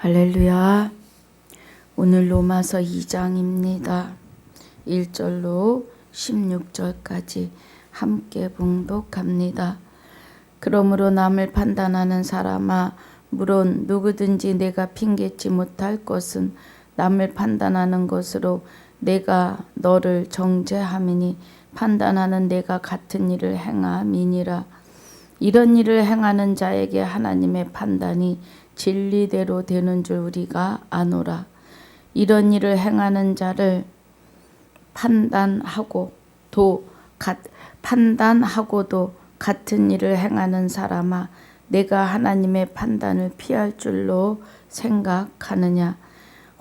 할렐루야. 오늘 로마서 2장입니다. 1절로 16절까지 함께 봉독합니다. 그러므로 남을 판단하는 사람아, 물론 누구든지 내가 핑계치 못할 것은 남을 판단하는 것으로 내가 너를 정죄함이니 판단하는 내가 같은 일을 행함이니라. 이런 일을 행하는 자에게 하나님의 판단이 진리대로 되는 줄 우리가 아노라. 이런 일을 행하는 자를 판단하고도 같은 일을 행하는 사람아, 내가 하나님의 판단을 피할 줄로 생각하느냐.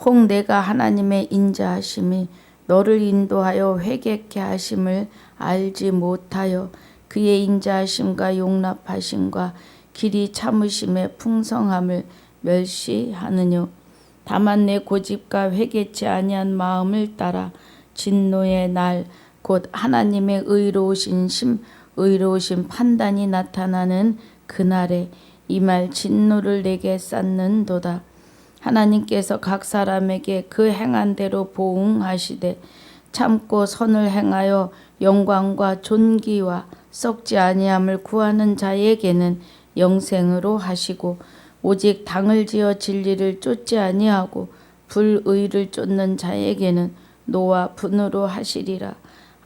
혹 내가 하나님의 인자하심이 너를 인도하여 회개케 하심을 알지 못하여 그의 인자하심과 용납하심과 길이 참으심의 풍성함을 멸시하느뇨. 다만 내 고집과 회개치 아니한 마음을 따라 진노의 날 곧 하나님의 의로우신 판단이 나타나는 그날에 이 말 진노를 내게 쌓는도다. 하나님께서 각 사람에게 그 행한 대로 보응하시되 참고 선을 행하여 영광과 존귀와 썩지 아니함을 구하는 자에게는 영생으로 하시고, 오직 당을 지어 진리를 쫓지 아니하고 불의를 쫓는 자에게는 노와 분으로 하시리라.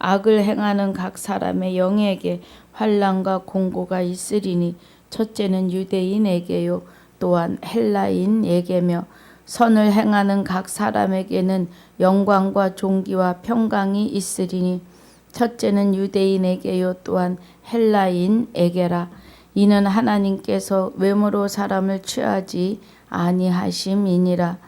악을 행하는 각 사람의 영에게 환난과 공고가 있으리니 첫째는 유대인에게요 또한 헬라인에게며, 선을 행하는 각 사람에게는 영광과 존귀와 평강이 있으리니 첫째는 유대인에게요 또한 헬라인에게라. 이는 하나님께서 외모로 사람을 취하지 아니하심이니라.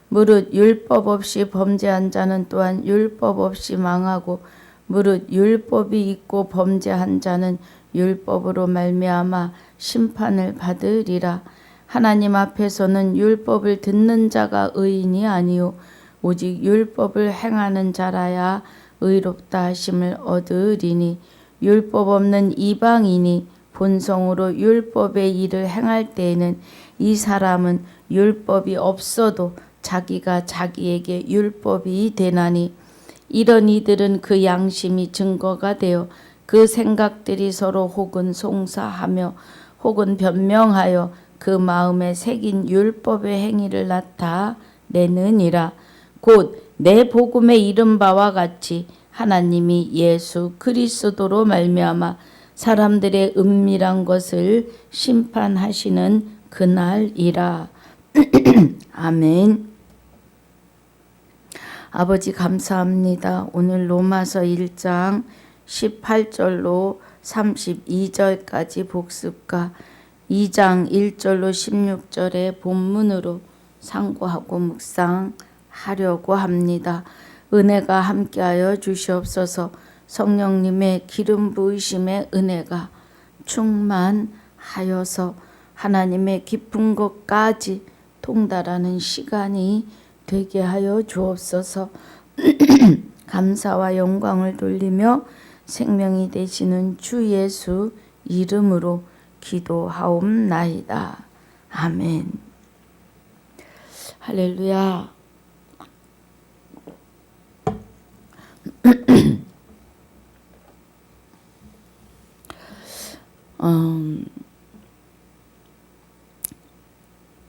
무릇 율법 없이 범죄한 자는 또한 율법 없이 망하고, 무릇 율법이 있고 범죄한 자는 율법으로 말미암아 심판을 받으리라. 하나님 앞에서는 율법을 듣는 자가 의인이 아니요 오직 율법을 행하는 자라야 의롭다 하심을 얻으리니, 율법 없는 이방인이 본성으로 율법의 일을 행할 때에는 이 사람은 율법이 없어도 자기가 자기에게 율법이 되나니, 이런 이들은 그 양심이 증거가 되어 그 생각들이 서로 혹은 송사하며 혹은 변명하여 그 마음에 새긴 율법의 행위를 나타내느니라. 곧 내 복음에 이른 바와 같이 하나님이 예수 그리스도로 말미암아 사람들의 은밀한 것을 심판하시는 그날이라. 아멘. 아버지 감사합니다. 오늘 로마서 1장 18절로 32절까지 복습과 2장 1절로 16절의 본문으로 상고하고 묵상하려고 합니다. 은혜가 함께하여 주시옵소서. 성령님의 기름 부으심의 은혜가 충만하여서 하나님의 깊은 곳까지 통달하는 시간이 되게 하여 주옵소서. 감사와 영광을 돌리며 생명이 되시는 주 예수 이름으로 기도하옵나이다. 아멘. 할렐루야.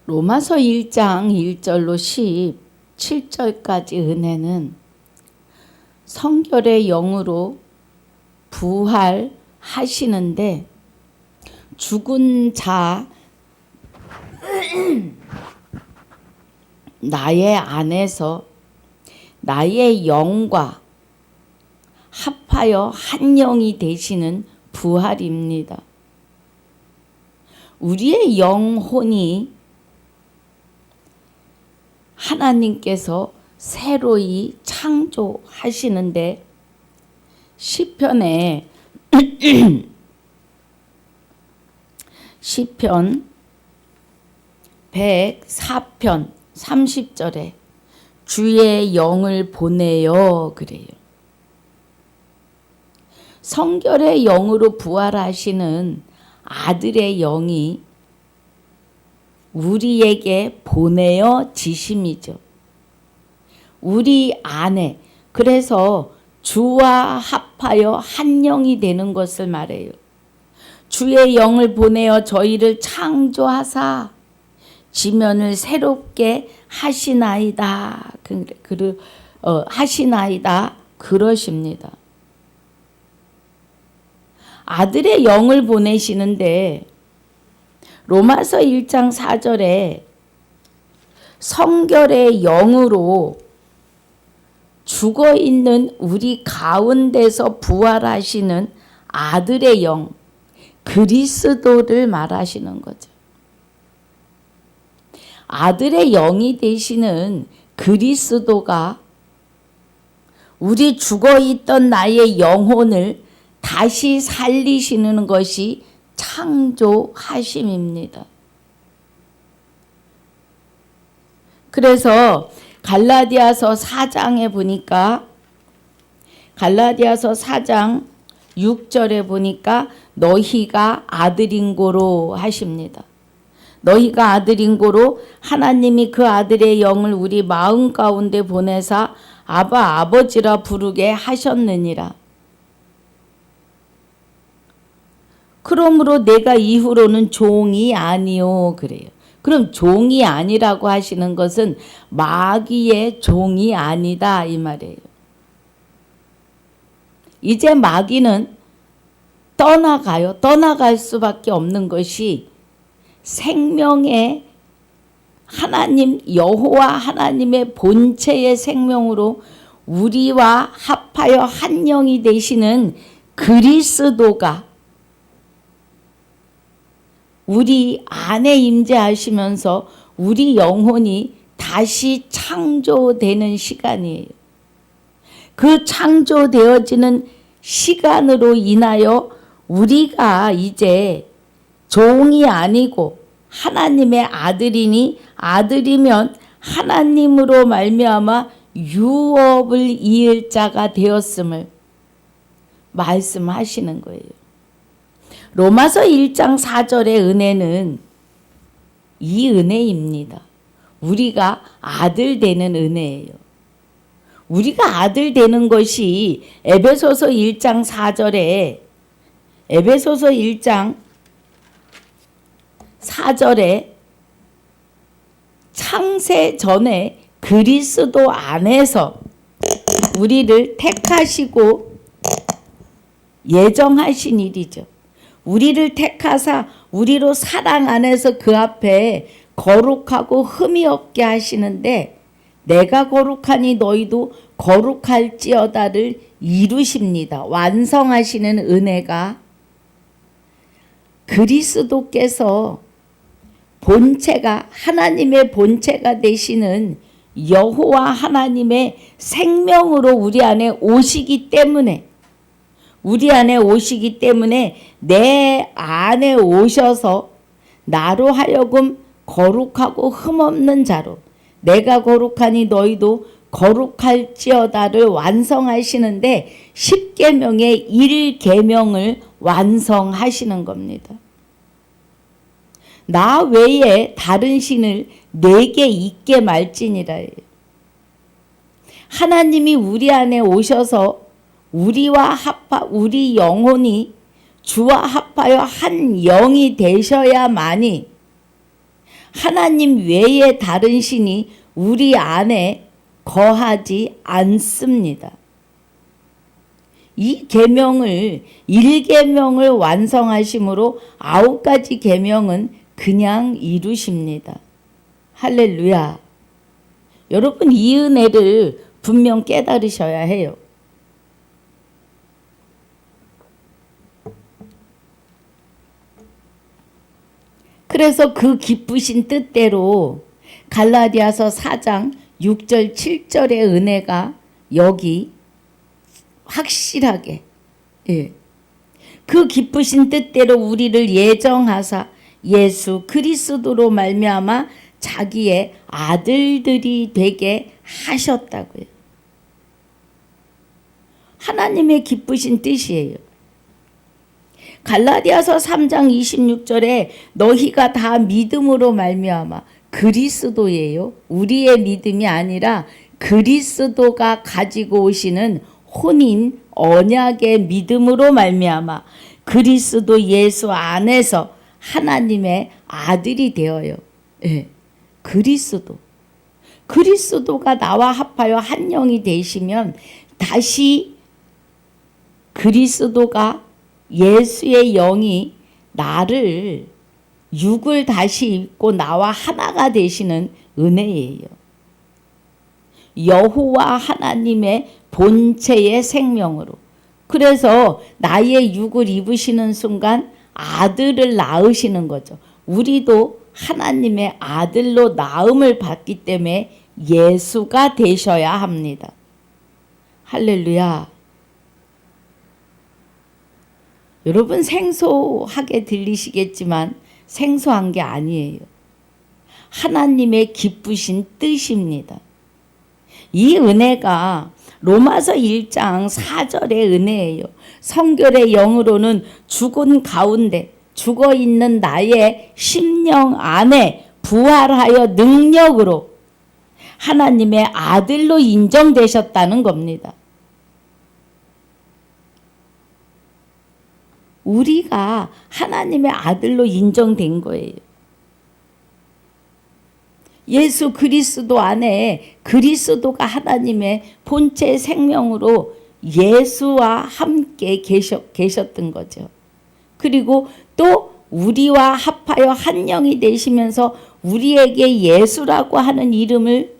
로마서 1장 1절로 17절까지 은혜는 성결의 영으로 부활하시는데, 죽은 자 나의 안에서 나의 영과 합하여 한 영이 되시는 부활입니다. 우리의 영혼이 하나님께서 새로이 창조하시는데, 시편 104편 30절에 주의 영을 보내요 그래요. 성결의 영으로 부활하시는 아들의 영이 우리에게 보내어 지심이죠. 우리 안에, 그래서 주와 합하여 한 영이 되는 것을 말해요. 주의 영을 보내어 저희를 창조하사 지면을 새롭게 하시나이다. 하시나이다. 그러십니다. 아들의 영을 보내시는데 로마서 1장 4절에 성결의 영으로 죽어있는 우리 가운데서 부활하시는 아들의 영, 그리스도를 말하시는 거죠. 아들의 영이 되시는 그리스도가 우리 죽어있던 나의 영혼을 다시 살리시는 것이 창조하심입니다. 그래서 갈라디아서 4장에 보니까, 갈라디아서 4장 6절에 보니까 너희가 아들인 고로 하십니다. 너희가 아들인 고로 하나님이 그 아들의 영을 우리 마음 가운데 보내사 아바 아버지라 부르게 하셨느니라. 그러므로 내가 이후로는 종이 아니요 그래요. 그럼 종이 아니라고 하시는 것은 마귀의 종이 아니다 이 말이에요. 이제 마귀는 떠나가요. 떠나갈 수밖에 없는 것이 생명의 하나님 여호와 하나님의 본체의 생명으로 우리와 합하여 한 영이 되시는 그리스도가 우리 안에 임재하시면서 우리 영혼이 다시 창조되는 시간이에요. 그 창조되어지는 시간으로 인하여 우리가 이제 종이 아니고 하나님의 아들이니 아들이면 하나님으로 말미암아 유업을 이을 자가 되었음을 말씀하시는 거예요. 로마서 1장 4절의 은혜는 이 은혜입니다. 우리가 아들 되는 은혜예요. 우리가 아들 되는 것이 에베소서 1장 4절에 에베소서 1장 4절에 창세 전에 그리스도 안에서 우리를 택하시고 예정하신 일이죠. 우리를 택하사 우리로 사랑 안에서 그 앞에 거룩하고 흠이 없게 하시는데 내가 거룩하니 너희도 거룩할지어다를 이루십니다. 완성하시는 은혜가 그리스도께서 본체가 하나님의 본체가 되시는 여호와 하나님의 생명으로 우리 안에 오시기 때문에 내 안에 오셔서 나로 하여금 거룩하고 흠없는 자로 내가 거룩하니 너희도 거룩할지어다를 완성하시는데 10계명의 1계명을 완성하시는 겁니다. 나 외에 다른 신을 내게 있게 말지니라. 하나님이 우리 안에 오셔서 우리 영혼이 주와 합하여 한 영이 되셔야만이 하나님 외에 다른 신이 우리 안에 거하지 않습니다. 이 계명을 1계명을 완성하심으로 9가지 계명은 그냥 이루십니다. 할렐루야. 여러분 이 은혜를 분명 깨달으셔야 해요. 그래서 그 기쁘신 뜻대로 갈라디아서 4장 6절 7절의 은혜가 여기 확실하게 그 기쁘신 뜻대로 우리를 예정하사 예수 그리스도로 말미암아 자기의 아들들이 되게 하셨다고요. 하나님의 기쁘신 뜻이에요. 갈라디아서 3장 26절에 너희가 다 믿음으로 말미암아 그리스도예요. 우리의 믿음이 아니라 그리스도가 가지고 오시는 혼인 언약의 믿음으로 말미암아 그리스도 예수 안에서 하나님의 아들이 되어요. 예, 그리스도가 나와 합하여 한 영이 되시면 다시 그리스도가 예수의 영이 나를 육을 다시 입고 나와 하나가 되시는 은혜예요. 여호와 하나님의 본체의 생명으로. 그래서 나의 육을 입으시는 순간 아들을 낳으시는 거죠. 우리도 하나님의 아들로 낳음을 받기 때문에 예수가 되셔야 합니다. 할렐루야. 여러분 생소하게 들리시겠지만 생소한 게 아니에요. 하나님의 기쁘신 뜻입니다. 이 은혜가 로마서 1장 4절의 은혜예요. 성결의 영으로는 죽은 가운데 죽어있는 나의 심령 안에 부활하여 능력으로 하나님의 아들로 인정되셨다는 겁니다. 우리가 하나님의 아들로 인정된 거예요. 예수 그리스도 안에 그리스도가 하나님의 본체 생명으로 예수와 함께 계셨던 거죠. 그리고 또 우리와 합하여 한 영이 되시면서 우리에게 예수라고 하는 이름을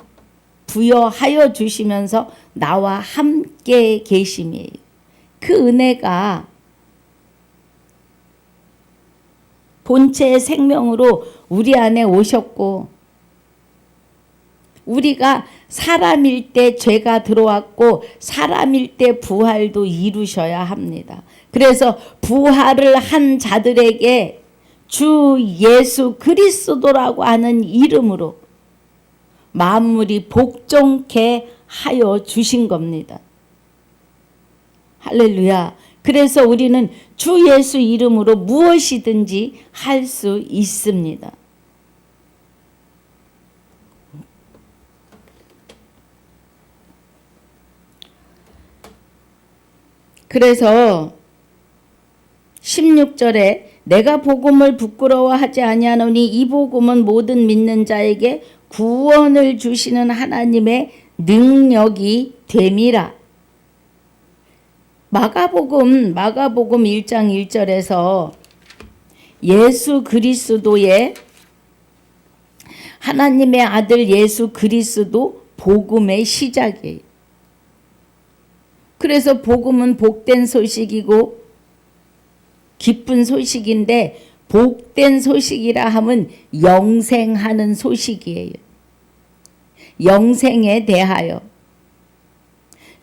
부여하여 주시면서 나와 함께 계심이에요. 그 은혜가 본체의 생명으로 우리 안에 오셨고 우리가 사람일 때 죄가 들어왔고 사람일 때 부활도 이루셔야 합니다. 그래서 부활을 한 자들에게 주 예수 그리스도라고 하는 이름으로 만물이 복종케 하여 주신 겁니다. 할렐루야. 그래서 우리는 주 예수 이름으로 무엇이든지 할 수 있습니다. 그래서 16절에 내가 복음을 부끄러워하지 아니하노니 이 복음은 모든 믿는 자에게 구원을 주시는 하나님의 능력이 됨이라. 마가복음 1장 1절에서 예수 그리스도의 하나님의 아들 예수 그리스도 복음의 시작이에요. 그래서 복음은 복된 소식이고 기쁜 소식인데 복된 소식이라 함은 영생하는 소식이에요. 영생에 대하여.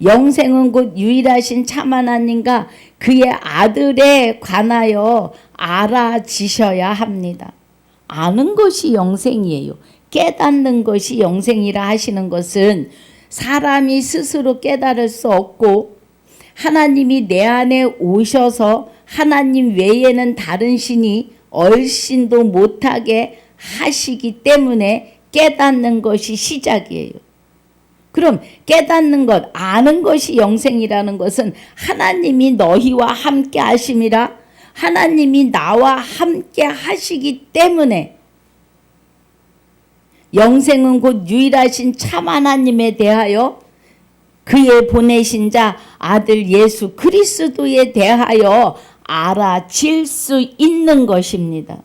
영생은 곧 유일하신 참 하나님과 그의 아들에 관하여 알아지셔야 합니다. 아는 것이 영생이에요. 깨닫는 것이 영생이라 하시는 것은 사람이 스스로 깨달을 수 없고 하나님이 내 안에 오셔서 하나님 외에는 다른 신이 얼씬도 못하게 하시기 때문에 깨닫는 것이 시작이에요. 그럼 깨닫는 것, 아는 것이 영생이라는 것은 하나님이 너희와 함께 하심이라 하나님이 나와 함께 하시기 때문에 영생은 곧 유일하신 참 하나님에 대하여 그의 보내신 자 아들 예수 그리스도에 대하여 알아질 수 있는 것입니다.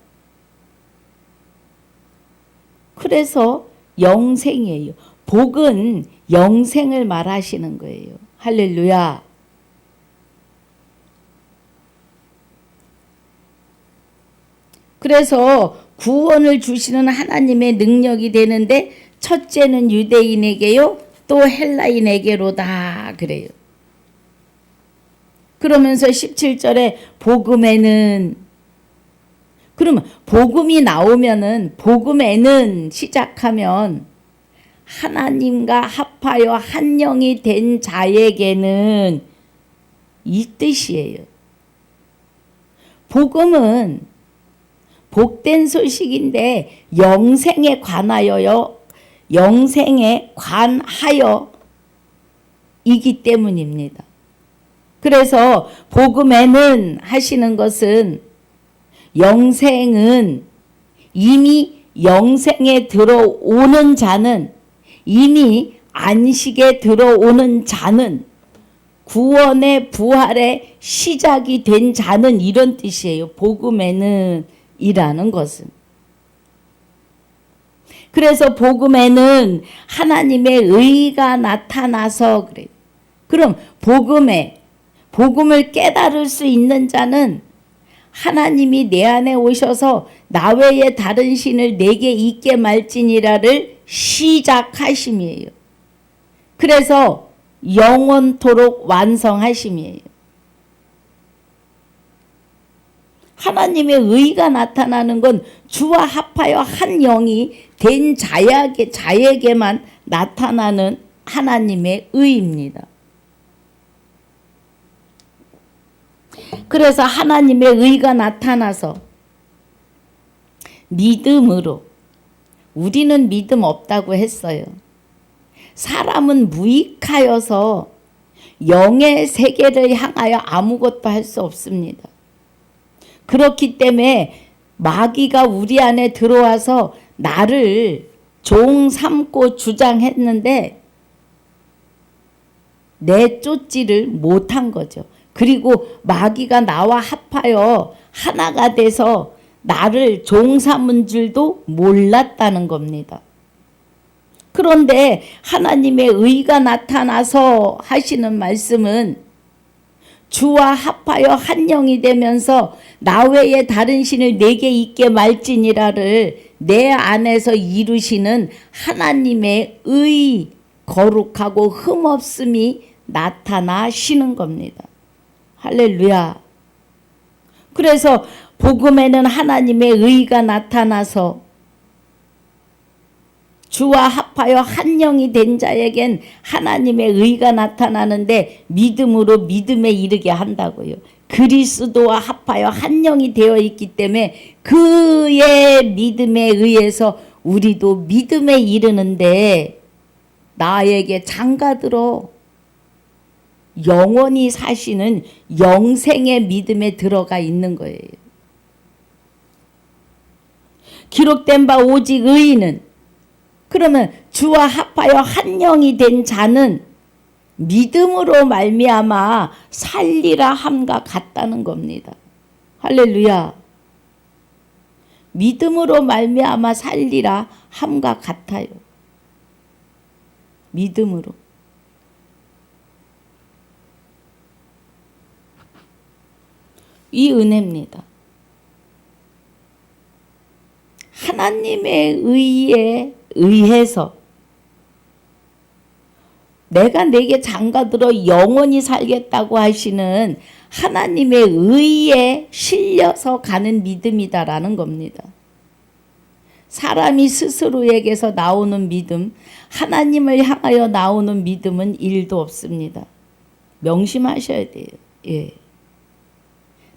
그래서 영생이에요. 복은 영생을 말하시는 거예요. 할렐루야. 그래서 구원을 주시는 하나님의 능력이 되는데 첫째는 유대인에게요 또 헬라인에게로다 그래요. 그러면서 17절에 복음에는 그러면 복음이 나오면은 복음에는 시작하면 하나님과 합하여 한 영이 된 자에게는 이 뜻이에요. 복음은 복된 소식인데 영생에 관하여 이기 때문입니다. 그래서 복음에는 하시는 것은 영생은 이미 영생에 들어오는 자는, 이미 안식에 들어오는 자는, 구원의 부활의 시작이 된 자는, 이런 뜻이에요. 복음에는 이라는 것은. 그래서 복음에는 하나님의 의가 나타나서 그래요. 그럼 복음을 깨달을 수 있는 자는 하나님이 내 안에 오셔서 나 외에 다른 신을 내게 있게 말지니라를 시작하심이에요. 그래서 영원토록 완성하심이에요. 하나님의 의가 나타나는 건 주와 합하여 한 영이 된 자에게만 나타나는 하나님의 의입니다. 그래서 하나님의 의가 나타나서 믿음으로, 우리는 믿음 없다고 했어요. 사람은 무익하여서 영의 세계를 향하여 아무것도 할 수 없습니다. 그렇기 때문에 마귀가 우리 안에 들어와서 나를 종 삼고 주장했는데 내쫓지를 못한 거죠. 그리고 마귀가 나와 합하여 하나가 돼서 나를 종 삼은 줄도 몰랐다는 겁니다. 그런데 하나님의 의가 나타나서 하시는 말씀은 주와 합하여 한 영이 되면서 나 외에 다른 신을 내게 있게 말지니라를 내 안에서 이루시는 하나님의 의, 거룩하고 흠없음이 나타나시는 겁니다. 할렐루야. 그래서 복음에는 하나님의 의가 나타나서 주와 합하여 한 영이 된 자에겐 하나님의 의가 나타나는데 믿음으로 믿음에 이르게 한다고요. 그리스도와 합하여 한 영이 되어 있기 때문에 그의 믿음에 의해서 우리도 믿음에 이르는데 나에게 장가들어 영원히 사시는 영생의 믿음에 들어가 있는 거예요. 기록된 바 오직 의인은, 그러면 주와 합하여 한 영이 된 자는 믿음으로 말미암아 살리라 함과 같다는 겁니다. 할렐루야. 믿음으로 말미암아 살리라 함과 같아요. 믿음으로. 이 은혜입니다. 하나님의 의에 의해서 내가 내게 장가들어 영원히 살겠다고 하시는 하나님의 의에 실려서 가는 믿음이다라는 겁니다. 사람이 스스로에게서 나오는 믿음, 하나님을 향하여 나오는 믿음은 1도 없습니다. 명심하셔야 돼요. 예.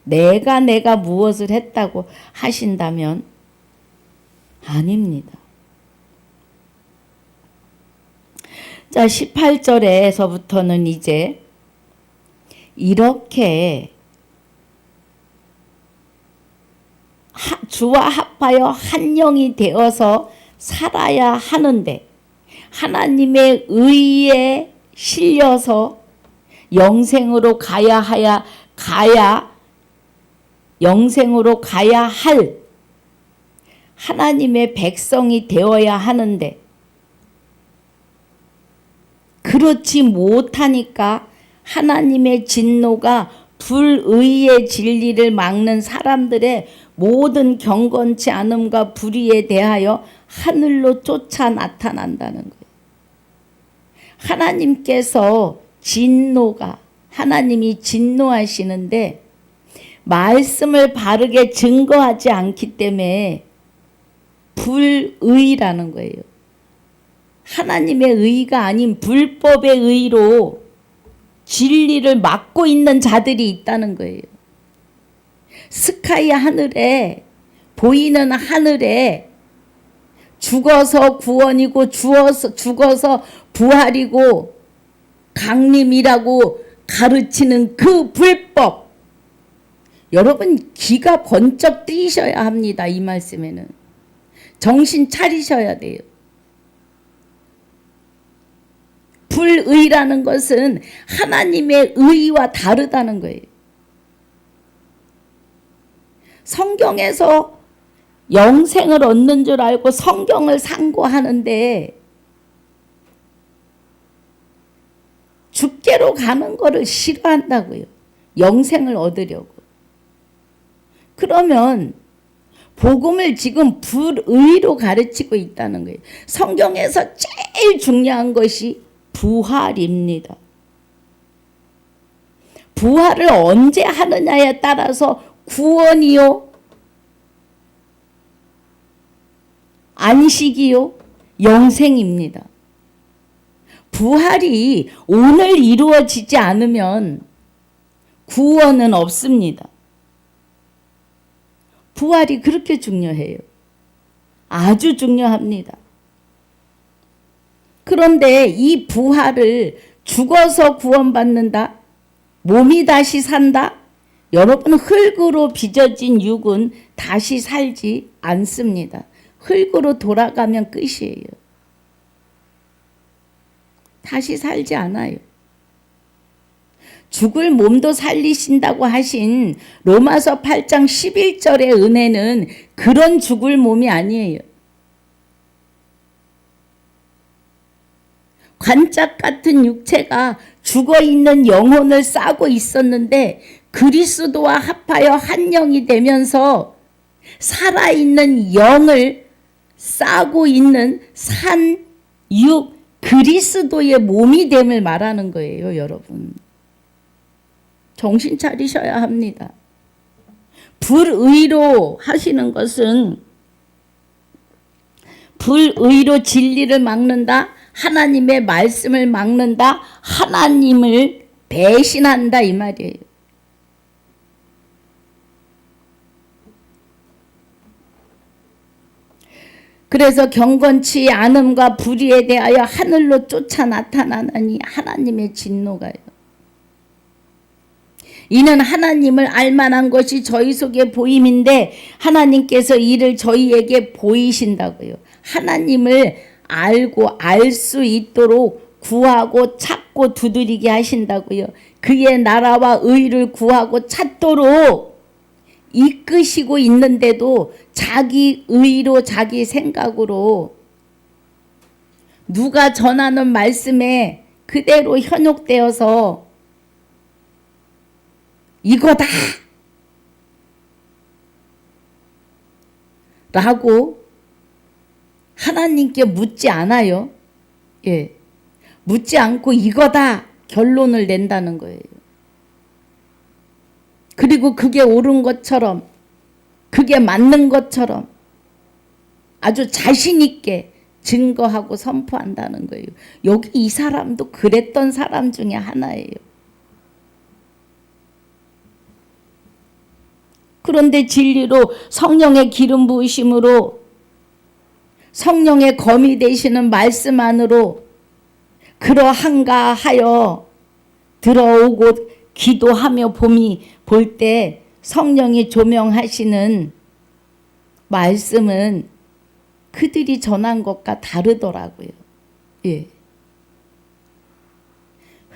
내가 무엇을 했다고 하신다면 아닙니다. 자, 18절에서부터는 이제 이렇게 주와 합하여 한 영이 되어서 살아야 하는데 하나님의 의에 실려서 영생으로 영생으로 가야 할 하나님의 백성이 되어야 하는데 그렇지 못하니까 하나님의 진노가 불의의 진리를 막는 사람들의 모든 경건치 않음과 불의에 대하여 하늘로 쫓아 나타난다는 거예요. 하나님이 진노하시는데 말씀을 바르게 증거하지 않기 때문에 불의라는 거예요. 하나님의 의가 아닌 불법의 의로 진리를 막고 있는 자들이 있다는 거예요. 스카이 하늘에, 보이는 하늘에 죽어서 구원이고 죽어서 부활이고 강림이라고 가르치는 그 불법, 여러분 귀가 번쩍 뜨이셔야 합니다. 이 말씀에는 정신 차리셔야 돼요. 불의라는 것은 하나님의 의와 다르다는 거예요. 성경에서 영생을 얻는 줄 알고 성경을 상고하는데 죽게로 가는 거를 싫어한다고요. 영생을 얻으려고. 그러면 복음을 지금 불의로 가르치고 있다는 거예요. 성경에서 제일 중요한 것이 부활입니다. 부활을 언제 하느냐에 따라서 구원이요, 안식이요, 영생입니다. 부활이 오늘 이루어지지 않으면 구원은 없습니다. 부활이 그렇게 중요해요. 아주 중요합니다. 그런데 이 부활을 죽어서 구원받는다, 몸이 다시 산다, 여러분 흙으로 빚어진 육은 다시 살지 않습니다. 흙으로 돌아가면 끝이에요. 다시 살지 않아요. 죽을 몸도 살리신다고 하신 로마서 8장 11절의 은혜는 그런 죽을 몸이 아니에요. 관짝 같은 육체가 죽어있는 영혼을 싸고 있었는데 그리스도와 합하여 한 영이 되면서 살아있는 영을 싸고 있는 산 육 그리스도의 몸이 됨을 말하는 거예요, 여러분. 정신 차리셔야 합니다. 불의로 하시는 것은 불의로 진리를 막는다, 하나님의 말씀을 막는다, 하나님을 배신한다 이 말이에요. 그래서 경건치 않음과 불의에 대하여 하늘로 쫓아 나타나니 하나님의 진노가요. 이는 하나님을 알만한 것이 저희 속에 보임인데 하나님께서 이를 저희에게 보이신다고요. 하나님을 알고 알 수 있도록 구하고 찾고 두드리게 하신다고요. 그의 나라와 의를 구하고 찾도록 이끄시고 있는데도 자기 의로 자기 생각으로 누가 전하는 말씀에 그대로 현혹되어서 이거다 라고 하나님께 묻지 않아요. 예, 묻지 않고 이거다 결론을 낸다는 거예요. 그리고 그게 옳은 것처럼, 그게 맞는 것처럼 아주 자신 있게 증거하고 선포한다는 거예요. 여기 이 사람도 그랬던 사람 중에 하나예요. 그런데 진리로 성령의 기름 부으심으로 성령의 검이 되시는 말씀 안으로 그러한가 하여 들어오고 기도하며 볼 때 성령이 조명하시는 말씀은 그들이 전한 것과 다르더라고요. 예.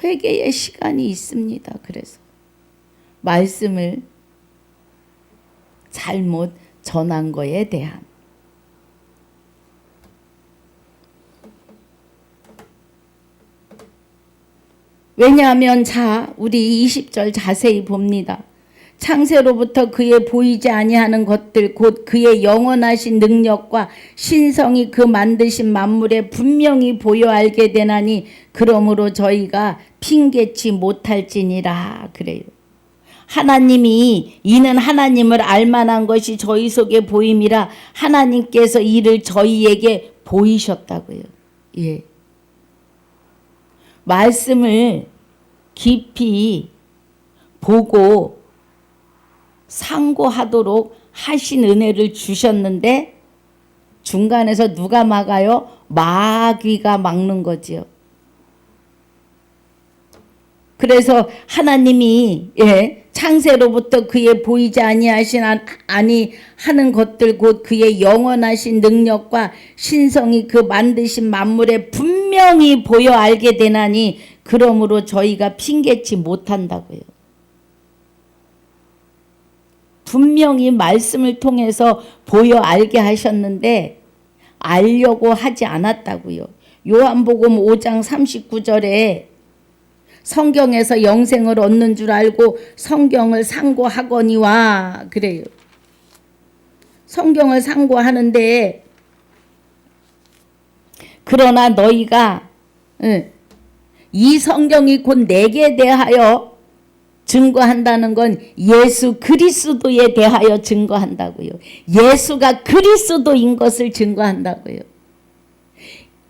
회개의 시간이 있습니다. 그래서 말씀을 잘못 전한 거에 대한. 왜냐하면 우리 20절 자세히 봅니다. 창세로부터 그의 보이지 아니하는 것들 곧 그의 영원하신 능력과 신성이 그 만드신 만물에 분명히 보여 알게 되나니 그러므로 저희가 핑계치 못할지니라 그래요. 하나님이 이는 하나님을 알만한 것이 저희 속에 보임이라 하나님께서 이를 저희에게 보이셨다고요. 예. 말씀을 깊이 보고 상고하도록 하신 은혜를 주셨는데 중간에서 누가 막아요? 마귀가 막는 거지요. 그래서 하나님이 창세로부터 그의 보이지 아니하는 것들 곧 그의 영원하신 능력과 신성이 그 만드신 만물에 분명히 보여 알게 되나니 그러므로 저희가 핑계치 못한다고요. 분명히 말씀을 통해서 보여 알게 하셨는데 알려고 하지 않았다고요. 요한복음 5장 39절에 성경에서 영생을 얻는 줄 알고 성경을 상고하거니와 그래요. 성경을 상고하는데 그러나 너희가 이 성경이 곧 내게 대하여 증거한다는 건 예수 그리스도에 대하여 증거한다고요. 예수가 그리스도인 것을 증거한다고요.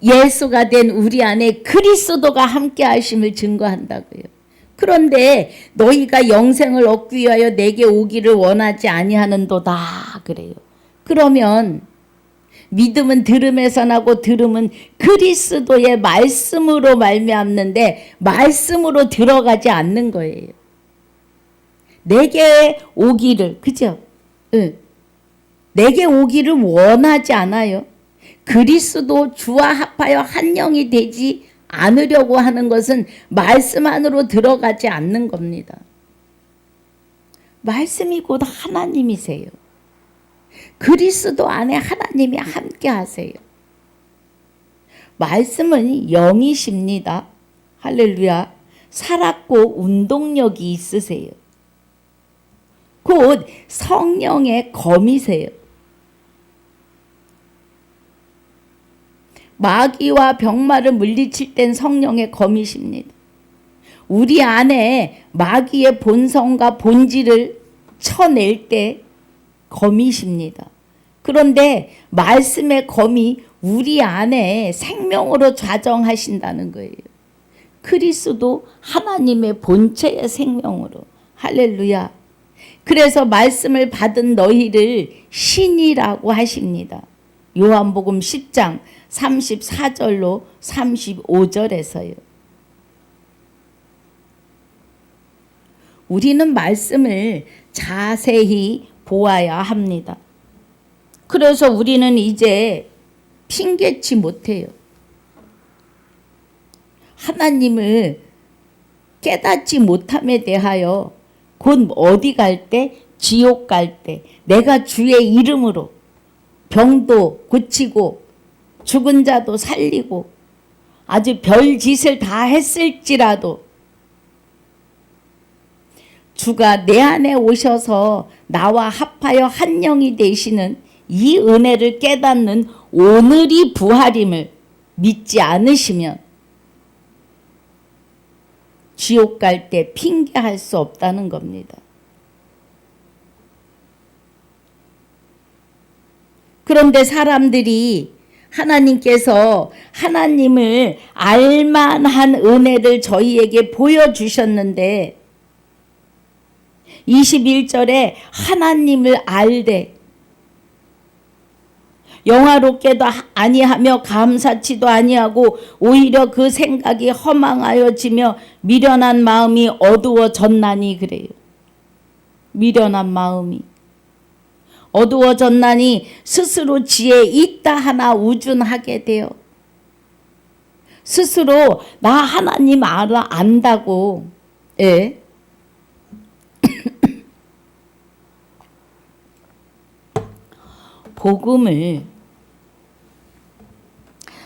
예수가 된 우리 안에 그리스도가 함께 하심을 증거한다고요. 그런데 너희가 영생을 얻기 위하여 내게 오기를 원하지 아니하는도다 그래요. 그러면 믿음은 들음에서 나고 들음은 그리스도의 말씀으로 말미암는데 말씀으로 들어가지 않는 거예요. 내게 오기를 그죠? 내게 오기를 원하지 않아요. 그리스도 주와 합하여 한 영이 되지 않으려고 하는 것은 말씀 안으로 들어가지 않는 겁니다. 말씀이 곧 하나님이세요. 그리스도 안에 하나님이 함께 하세요. 말씀은 영이십니다. 할렐루야. 살았고 운동력이 있으세요. 곧 성령의 검이세요. 마귀와 병마를 물리칠 땐 성령의 검이십니다. 우리 안에 마귀의 본성과 본질을 쳐낼 때 검이십니다. 그런데 말씀의 검이 우리 안에 생명으로 좌정하신다는 거예요. 그리스도 하나님의 본체의 생명으로. 할렐루야. 그래서 말씀을 받은 너희를 신이라고 하십니다. 요한복음 10장 34절로 35절에서요. 우리는 말씀을 자세히 보아야 합니다. 그래서 우리는 이제 핑계치 못해요. 하나님을 깨닫지 못함에 대하여 곧 어디 갈 때? 지옥 갈 때 내가 주의 이름으로 병도 고치고 죽은 자도 살리고 아주 별짓을 다 했을지라도 주가 내 안에 오셔서 나와 합하여 한 영이 되시는 이 은혜를 깨닫는 오늘이 부활임을 믿지 않으시면 지옥 갈 때 핑계할 수 없다는 겁니다. 그런데 사람들이 하나님께서 하나님을 알만한 은혜를 저희에게 보여주셨는데 21절에 하나님을 알되 영화롭게도 아니하며 감사치도 아니하고 오히려 그 생각이 허망하여지며 미련한 마음이 어두워졌나니 그래요. 미련한 마음이 어두워졌나니 스스로 지혜 있다 하나 우준하게 되어 스스로 나 하나님 안다고 복음을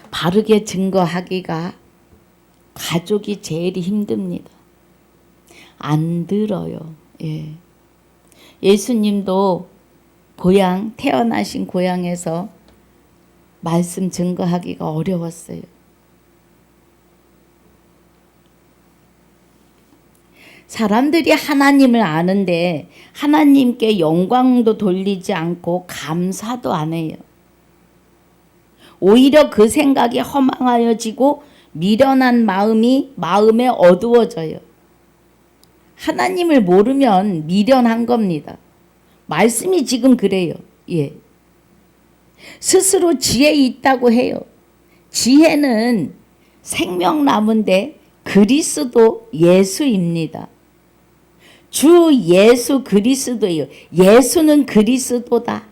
바르게 증거하기가 가족이 제일 힘듭니다. 안 들어요. 예수님도 태어나신 고향에서 말씀 증거하기가 어려웠어요. 사람들이 하나님을 아는데 하나님께 영광도 돌리지 않고 감사도 안 해요. 오히려 그 생각이 허망하여지고 미련한 마음에 어두워져요. 하나님을 모르면 미련한 겁니다. 말씀이 지금 그래요. 예. 스스로 지혜 있다고 해요. 지혜는 생명나무인데 그리스도 예수입니다. 주 예수 그리스도예요. 예수는 그리스도다.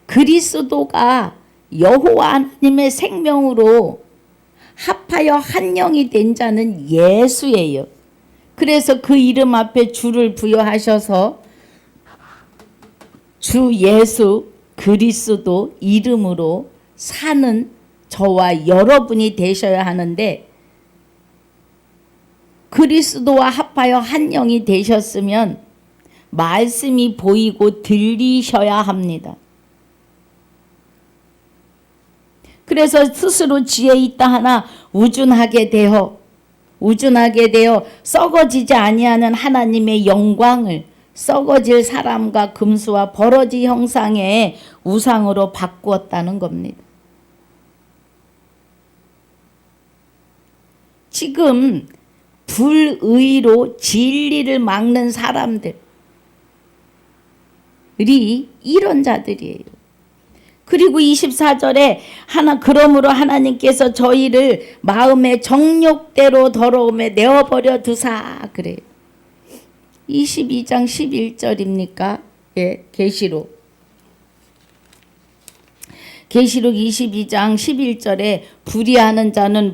그리스도가 여호와 하나님의 생명으로 합하여 한 영이 된 자는 예수예요. 그래서 그 이름 앞에 주를 부여하셔서 주 예수 그리스도 이름으로 사는 저와 여러분이 되셔야 하는데, 그리스도와 합하여 한 영이 되셨으면 말씀이 보이고 들리셔야 합니다. 그래서 스스로 지혜 있다 하나 우준하게 되어 썩어지지 아니하는 하나님의 영광을 썩어질 사람과 금수와 버러지 형상의 우상으로 바꾸었다는 겁니다. 지금 불의로 진리를 막는 사람들이 이런 자들이에요. 그리고 24절에 그러므로 하나님께서 저희를 마음의 정욕대로 더러움에 내어버려 두사 그래요. 22장 11절입니까? 예, 계시록 22장 11절에 불의하는 자는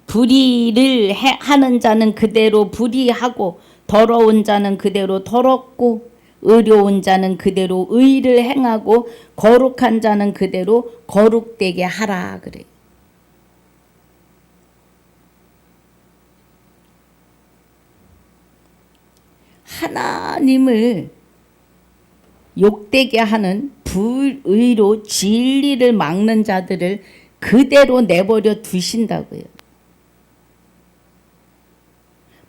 불의를 하는 자는 그대로 불의하고 더러운 자는 그대로 더럽고 의로운 자는 그대로 의를 행하고 거룩한 자는 그대로 거룩되게 하라 그래요. 하나님을 욕되게 하는 불의로 진리를 막는 자들을 그대로 내버려 두신다고요.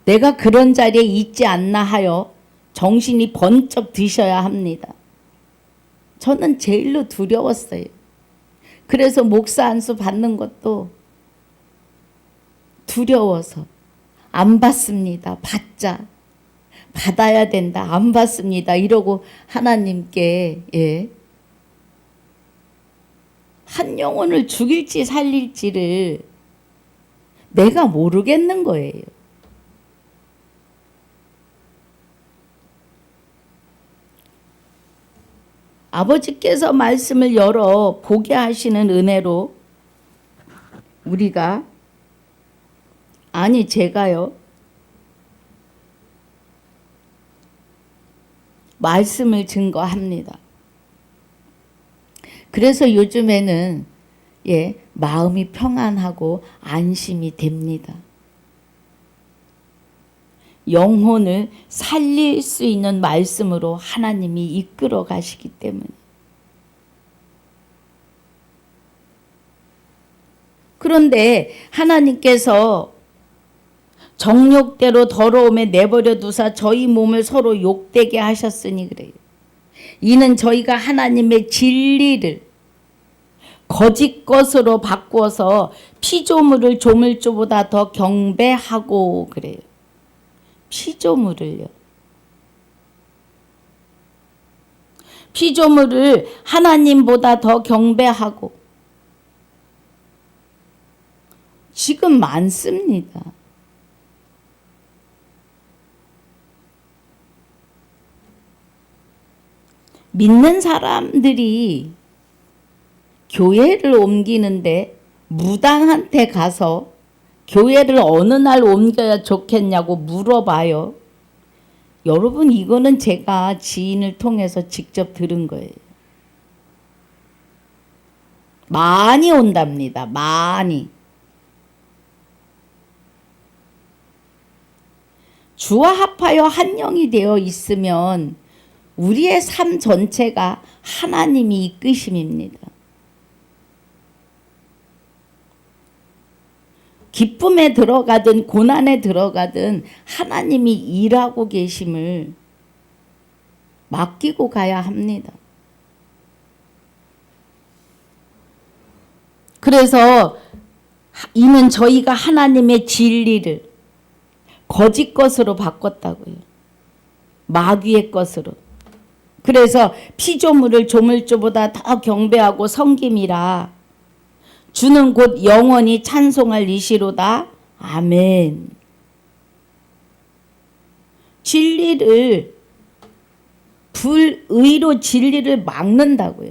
내가 그런 자리에 있지 않나 하여 정신이 번쩍 드셔야 합니다. 저는 제일로 두려웠어요. 그래서 목사 안수 받는 것도 두려워서 안 받습니다. 받아야 된다. 안 받습니다. 이러고 하나님께 한 영혼을 죽일지 살릴지를 내가 모르겠는 거예요. 아버지께서 말씀을 열어 보게 하시는 은혜로 우리가 제가요 말씀을 증거합니다. 그래서 요즘에는 마음이 평안하고 안심이 됩니다. 영혼을 살릴 수 있는 말씀으로 하나님이 이끌어 가시기 때문에. 그런데 하나님께서 정욕대로 더러움에 내버려 두사 저희 몸을 서로 욕되게 하셨으니 그래요. 이는 저희가 하나님의 진리를 거짓 것으로 바꾸어서 피조물을 조물주보다 더 경배하고 그래요. 피조물을요. 피조물을 하나님보다 더 경배하고 지금 많습니다. 믿는 사람들이 교회를 옮기는데 무당한테 가서 교회를 어느 날 옮겨야 좋겠냐고 물어봐요. 여러분, 이거는 제가 지인을 통해서 직접 들은 거예요. 많이 온답니다. 많이. 주와 합하여 한 영이 되어 있으면 우리의 삶 전체가 하나님이 이끄심입니다. 기쁨에 들어가든 고난에 들어가든 하나님이 일하고 계심을 맡기고 가야 합니다. 그래서 이는 저희가 하나님의 진리를 거짓 것으로 바꿨다고요. 마귀의 것으로. 그래서 피조물을 조물주보다 더 경배하고 섬김이라. 주는 곧 영원히 찬송할 이시로다. 아멘. 진리를, 불의로 진리를 막는다고요.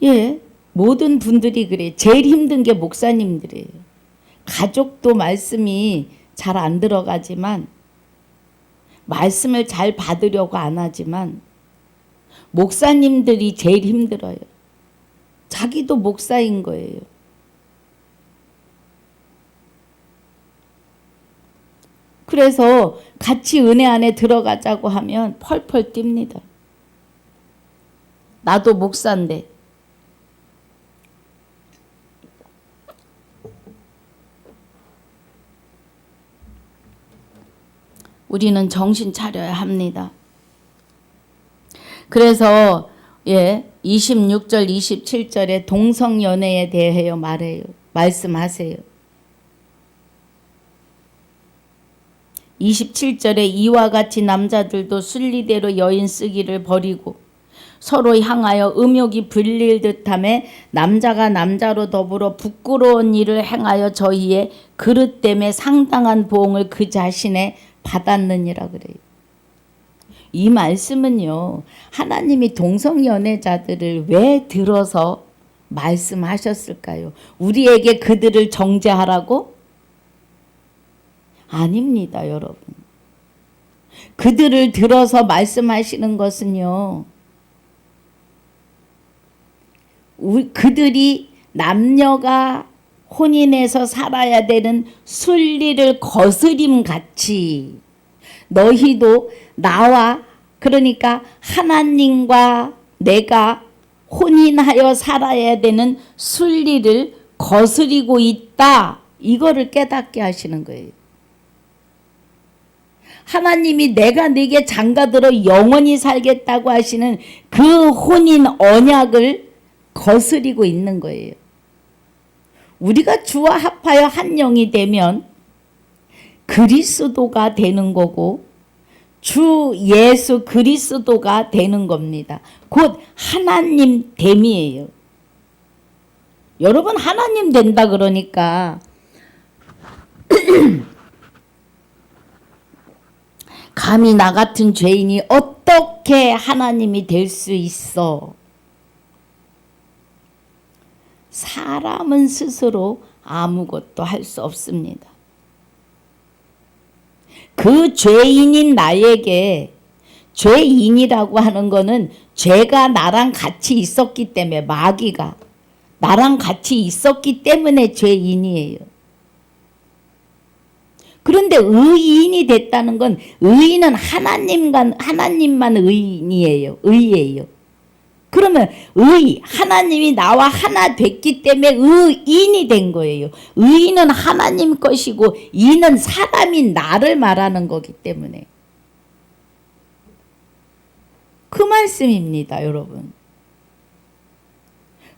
예, 모든 분들이 그래. 제일 힘든 게 목사님들이에요. 가족도 말씀이 잘 안 들어가지만, 말씀을 잘 받으려고 안 하지만, 목사님들이 제일 힘들어요. 자기도 목사인 거예요. 그래서 같이 은혜 안에 들어가자고 하면 펄펄 뜁니다. 나도 목사인데. 우리는 정신 차려야 합니다. 그래서 26절 27절에 동성연애에 대하여 말씀하세요. 27절에 이와 같이 남자들도 순리대로 여인 쓰기를 버리고 서로 향하여 음욕이 불릴 듯하며 남자가 남자로 더불어 부끄러운 일을 행하여 저희의 그릇됨에 상당한 보응을 그 자신에 받았느니라 그래요. 이 말씀은요, 하나님이 동성연애자들을 왜 들어서 말씀하셨을까요? 우리에게 그들을 정죄하라고? 아닙니다, 여러분. 그들을 들어서 말씀하시는 것은요, 그들이 남녀가 혼인해서 살아야 되는 순리를 거스림같이 너희도 나와, 그러니까 하나님과 내가 혼인하여 살아야 되는 순리를 거스리고 있다. 이거를 깨닫게 하시는 거예요. 하나님이 내가 네게 장가들어 영원히 살겠다고 하시는 그 혼인 언약을 거스리고 있는 거예요. 우리가 주와 합하여 한 영이 되면 그리스도가 되는 거고 주 예수 그리스도가 되는 겁니다. 곧 하나님 됨이에요. 여러분 하나님 된다 그러니까 감히 나 같은 죄인이 어떻게 하나님이 될 수 있어? 사람은 스스로 아무것도 할 수 없습니다. 그 죄인인 나에게 죄인이라고 하는 거는 죄가 나랑 같이 있었기 때문에, 마귀가 나랑 같이 있었기 때문에 죄인이에요. 그런데 의인이 됐다는 건 의인은 하나님만 의인이에요. 의예요. 그러면 하나님이 나와 하나 됐기 때문에 의인이 된 거예요. 의인은 하나님 것이고 이는 사람인 나를 말하는 거기 때문에. 그 말씀입니다, 여러분.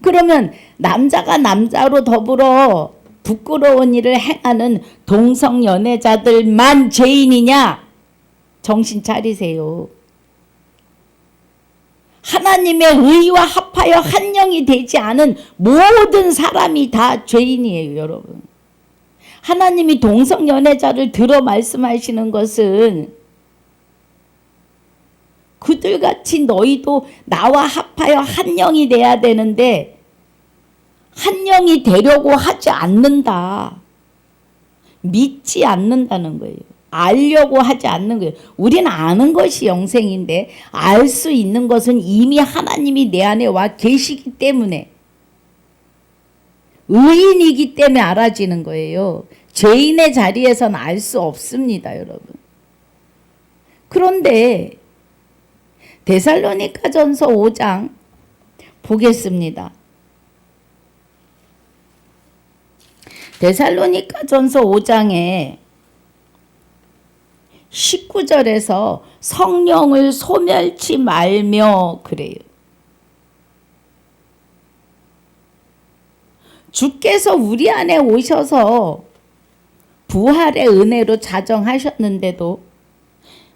그러면 남자가 남자로 더불어 부끄러운 일을 행하는 동성연애자들만 죄인이냐? 정신 차리세요. 하나님의 의와 합하여 한 영이 되지 않은 모든 사람이 다 죄인이에요, 여러분. 하나님이 동성연애자를 들어 말씀하시는 것은 그들같이 너희도 나와 합하여 한 영이 돼야 되는데 한 영이 되려고 하지 않는다. 믿지 않는다는 거예요. 알려고 하지 않는 거예요. 우리는 아는 것이 영생인데 알 수 있는 것은 이미 하나님이 내 안에 와 계시기 때문에, 의인이기 때문에 알아지는 거예요. 죄인의 자리에서는 알 수 없습니다, 여러분. 그런데 데살로니가전서 5장 보겠습니다. 데살로니가전서 5장에 19절에서 성령을 소멸치 말며 그래요. 주께서 우리 안에 오셔서 부활의 은혜로 자정하셨는데도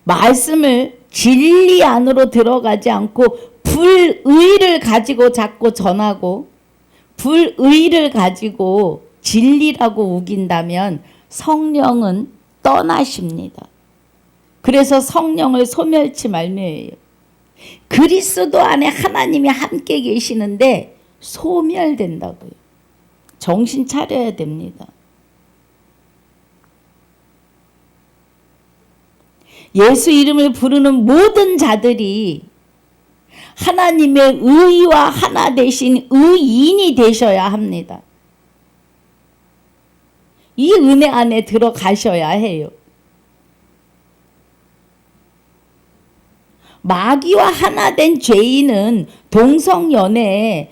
말씀을 진리 안으로 들어가지 않고 불의를 가지고 자꾸 전하고 불의를 가지고 진리라고 우긴다면 성령은 떠나십니다. 그래서 성령을 소멸치 말며예요. 그리스도 안에 하나님이 함께 계시는데 소멸된다고요. 정신 차려야 됩니다. 예수 이름을 부르는 모든 자들이 하나님의 의와 하나 되신 의인이 되셔야 합니다. 이 은혜 안에 들어가셔야 해요. 마귀와 하나 된 죄인은 동성연애에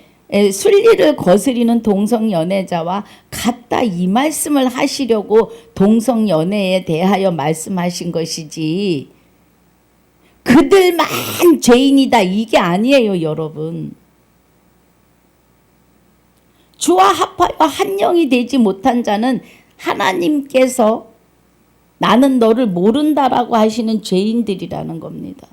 순리를 거스리는 동성연애자와 같다, 이 말씀을 하시려고 동성연애에 대하여 말씀하신 것이지 그들만 죄인이다 이게 아니에요, 여러분. 주와 합하여 한 영이 되지 못한 자는 하나님께서 나는 너를 모른다라고 하시는 죄인들이라는 겁니다.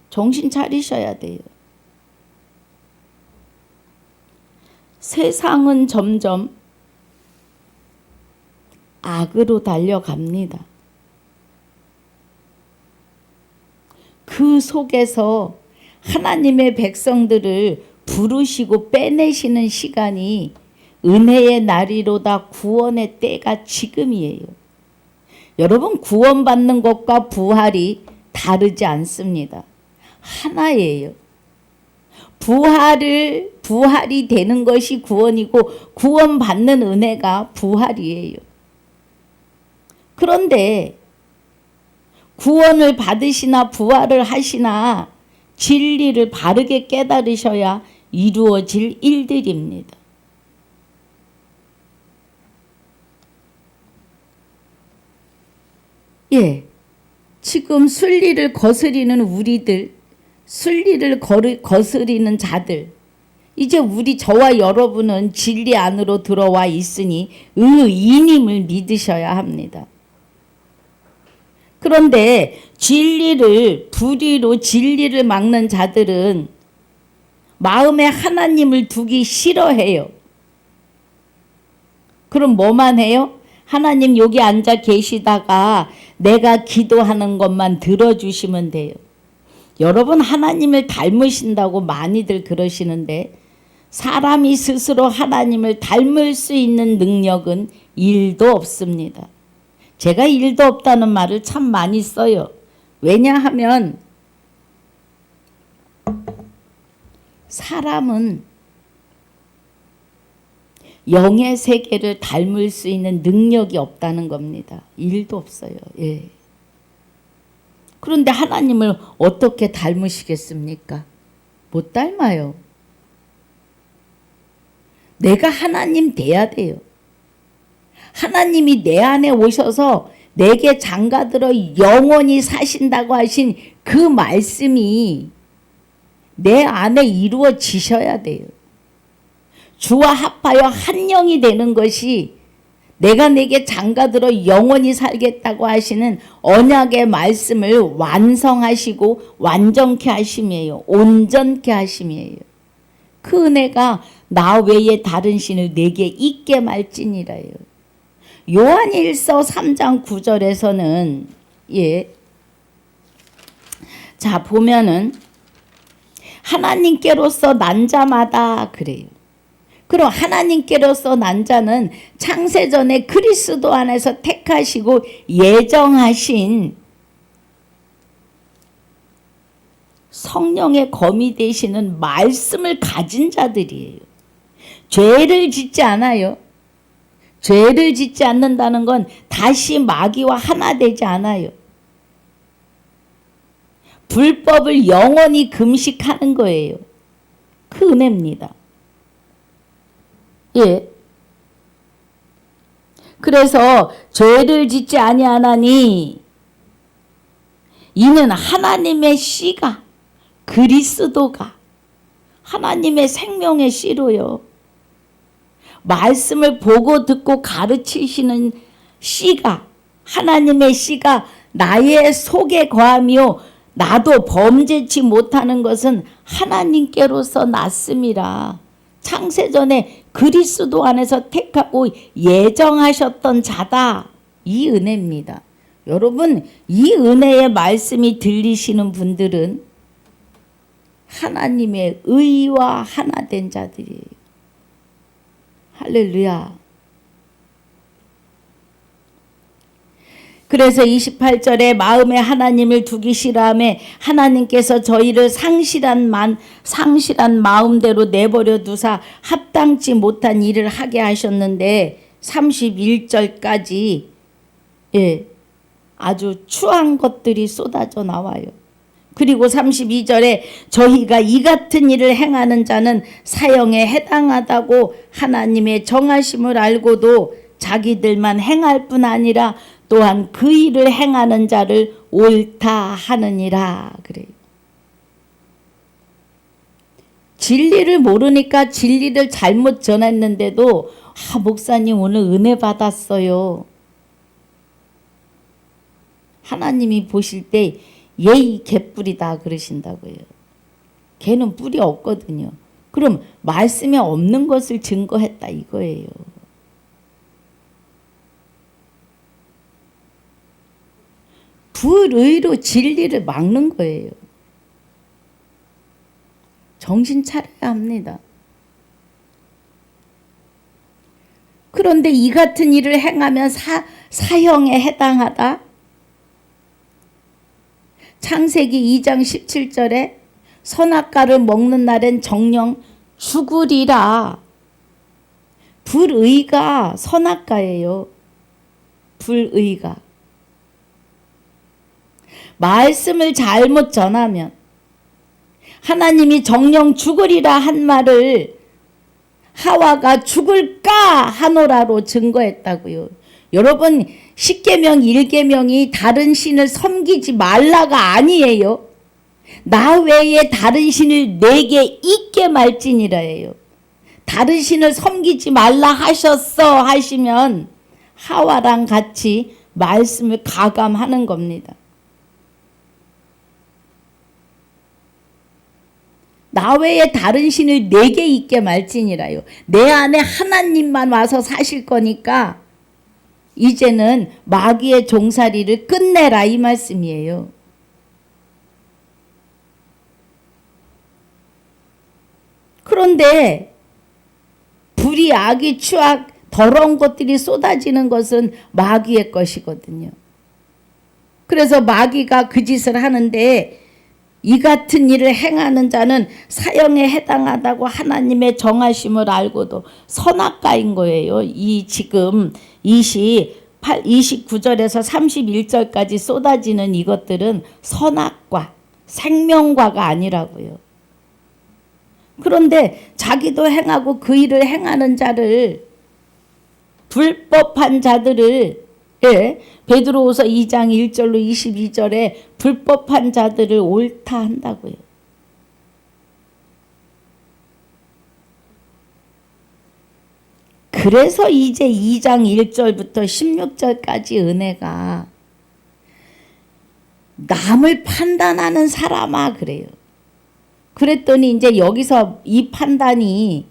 정신 차리셔야 돼요. 세상은 점점 악으로 달려갑니다. 그 속에서 하나님의 백성들을 부르시고 빼내시는 시간이 은혜의 날이로다. 구원의 때가 지금이에요. 여러분, 구원받는 것과 부활이 다르지 않습니다. 하나예요. 부활이 되는 것이 구원이고 구원받는 은혜가 부활이에요. 그런데 구원을 받으시나 부활을 하시나 진리를 바르게 깨달으셔야 이루어질 일들입니다. 예, 지금 순리를 거스리는 우리들, 순리를 거스리는 자들, 이제 저와 여러분은 진리 안으로 들어와 있으니 의인임을 믿으셔야 합니다. 그런데 불의로 진리를 막는 자들은 마음에 하나님을 두기 싫어해요. 그럼 뭐만 해요? 하나님 여기 앉아 계시다가 내가 기도하는 것만 들어주시면 돼요. 여러분, 하나님을 닮으신다고 많이들 그러시는데 사람이 스스로 하나님을 닮을 수 있는 능력은 1도 없습니다. 제가 1도 없다는 말을 참 많이 써요. 왜냐하면 사람은 영의 세계를 닮을 수 있는 능력이 없다는 겁니다. 1도 없어요. 예. 그런데 하나님을 어떻게 닮으시겠습니까? 못 닮아요. 내가 하나님 돼야 돼요. 하나님이 내 안에 오셔서 내게 장가들어 영원히 사신다고 하신 그 말씀이 내 안에 이루어지셔야 돼요. 주와 합하여 한 영이 되는 것이 내가 내게 장가들어 영원히 살겠다고 하시는 언약의 말씀을 완성하시고 완전케 하심이에요. 온전케 하심이에요. 그 은혜가 나 외에 다른 신을 내게 있게 말지니라요. 요한일서 3장 9절에서는 자 보면은 하나님께로서 난 자마다 그래요. 그럼 하나님께로서 난 자는 창세전에 그리스도 안에서 택하시고 예정하신 성령의 검이 되시는 말씀을 가진 자들이에요. 죄를 짓지 않아요. 죄를 짓지 않는다는 건 다시 마귀와 하나 되지 않아요. 불법을 영원히 금식하는 거예요. 그 은혜입니다. 예. 그래서 죄를 짓지 아니하나니 이는 하나님의 씨가 그리스도가 하나님의 생명의 씨로요. 말씀을 보고 듣고 가르치시는 씨가, 하나님의 씨가 나의 속에 거하며 나도 범죄치 못하는 것은 하나님께로서 났음이라. 창세전에 그리스도 안에서 택하고 예정하셨던 자다. 이 은혜입니다. 여러분, 이 은혜의 말씀이 들리시는 분들은 하나님의 의와 하나 된 자들이에요. 할렐루야. 그래서 28절에 마음에 하나님을 두기 싫어하며 하나님께서 저희를 상실한 마음대로 내버려 두사 합당치 못한 일을 하게 하셨는데 31절까지 아주 추한 것들이 쏟아져 나와요. 그리고 32절에 저희가 이 같은 일을 행하는 자는 사형에 해당하다고 하나님의 정하심을 알고도 자기들만 행할 뿐 아니라 또한 그 일을 행하는 자를 옳다 하느니라. 그래요. 진리를 모르니까 진리를 잘못 전했는데도 목사님 오늘 은혜 받았어요. 하나님이 보실 때 얘 이 개뿔이다 그러신다고요. 걔는 뿔이 없거든요. 그럼 말씀에 없는 것을 증거했다 이거예요. 불의로 진리를 막는 거예요. 정신 차려야 합니다. 그런데 이 같은 일을 행하면 사형에 해당하다. 창세기 2장 17절에 선악과를 먹는 날엔 정령 죽으리라. 불의가 선악과예요. 불의가. 말씀을 잘못 전하면 하나님이 정령 죽으리라 한 말을 하와가 죽을까 하노라로 증거했다고요. 여러분, 십계명 1계명이 다른 신을 섬기지 말라가 아니에요. 나 외에 다른 신을 내게 있게 말지니라예요. 다른 신을 섬기지 말라 하셨어 하시면 하와랑 같이 말씀을 가감하는 겁니다. 나 외에 다른 신을 내게 있게 말지니라요. 내 안에 하나님만 와서 사실 거니까 이제는 마귀의 종살이를 끝내라 이 말씀이에요. 그런데 불의, 악의, 추악, 더러운 것들이 쏟아지는 것은 마귀의 것이거든요. 그래서 마귀가 그 짓을 하는데 이 같은 일을 행하는 자는 사형에 해당하다고 하나님의 정하심을 알고도 선악과인 거예요. 이 지금 29절에서 31절까지 쏟아지는 이것들은 선악과, 생명과가 아니라고요. 그런데 자기도 행하고 그 일을 행하는 자를, 불법한 자들을, 베드로후서 2장 1절로 22절에 불법한 자들을 옳다 한다고요. 그래서 이제 2장 1절부터 16절까지 은혜가 남을 판단하는 사람아 그래요. 그랬더니 이제 여기서 이 판단이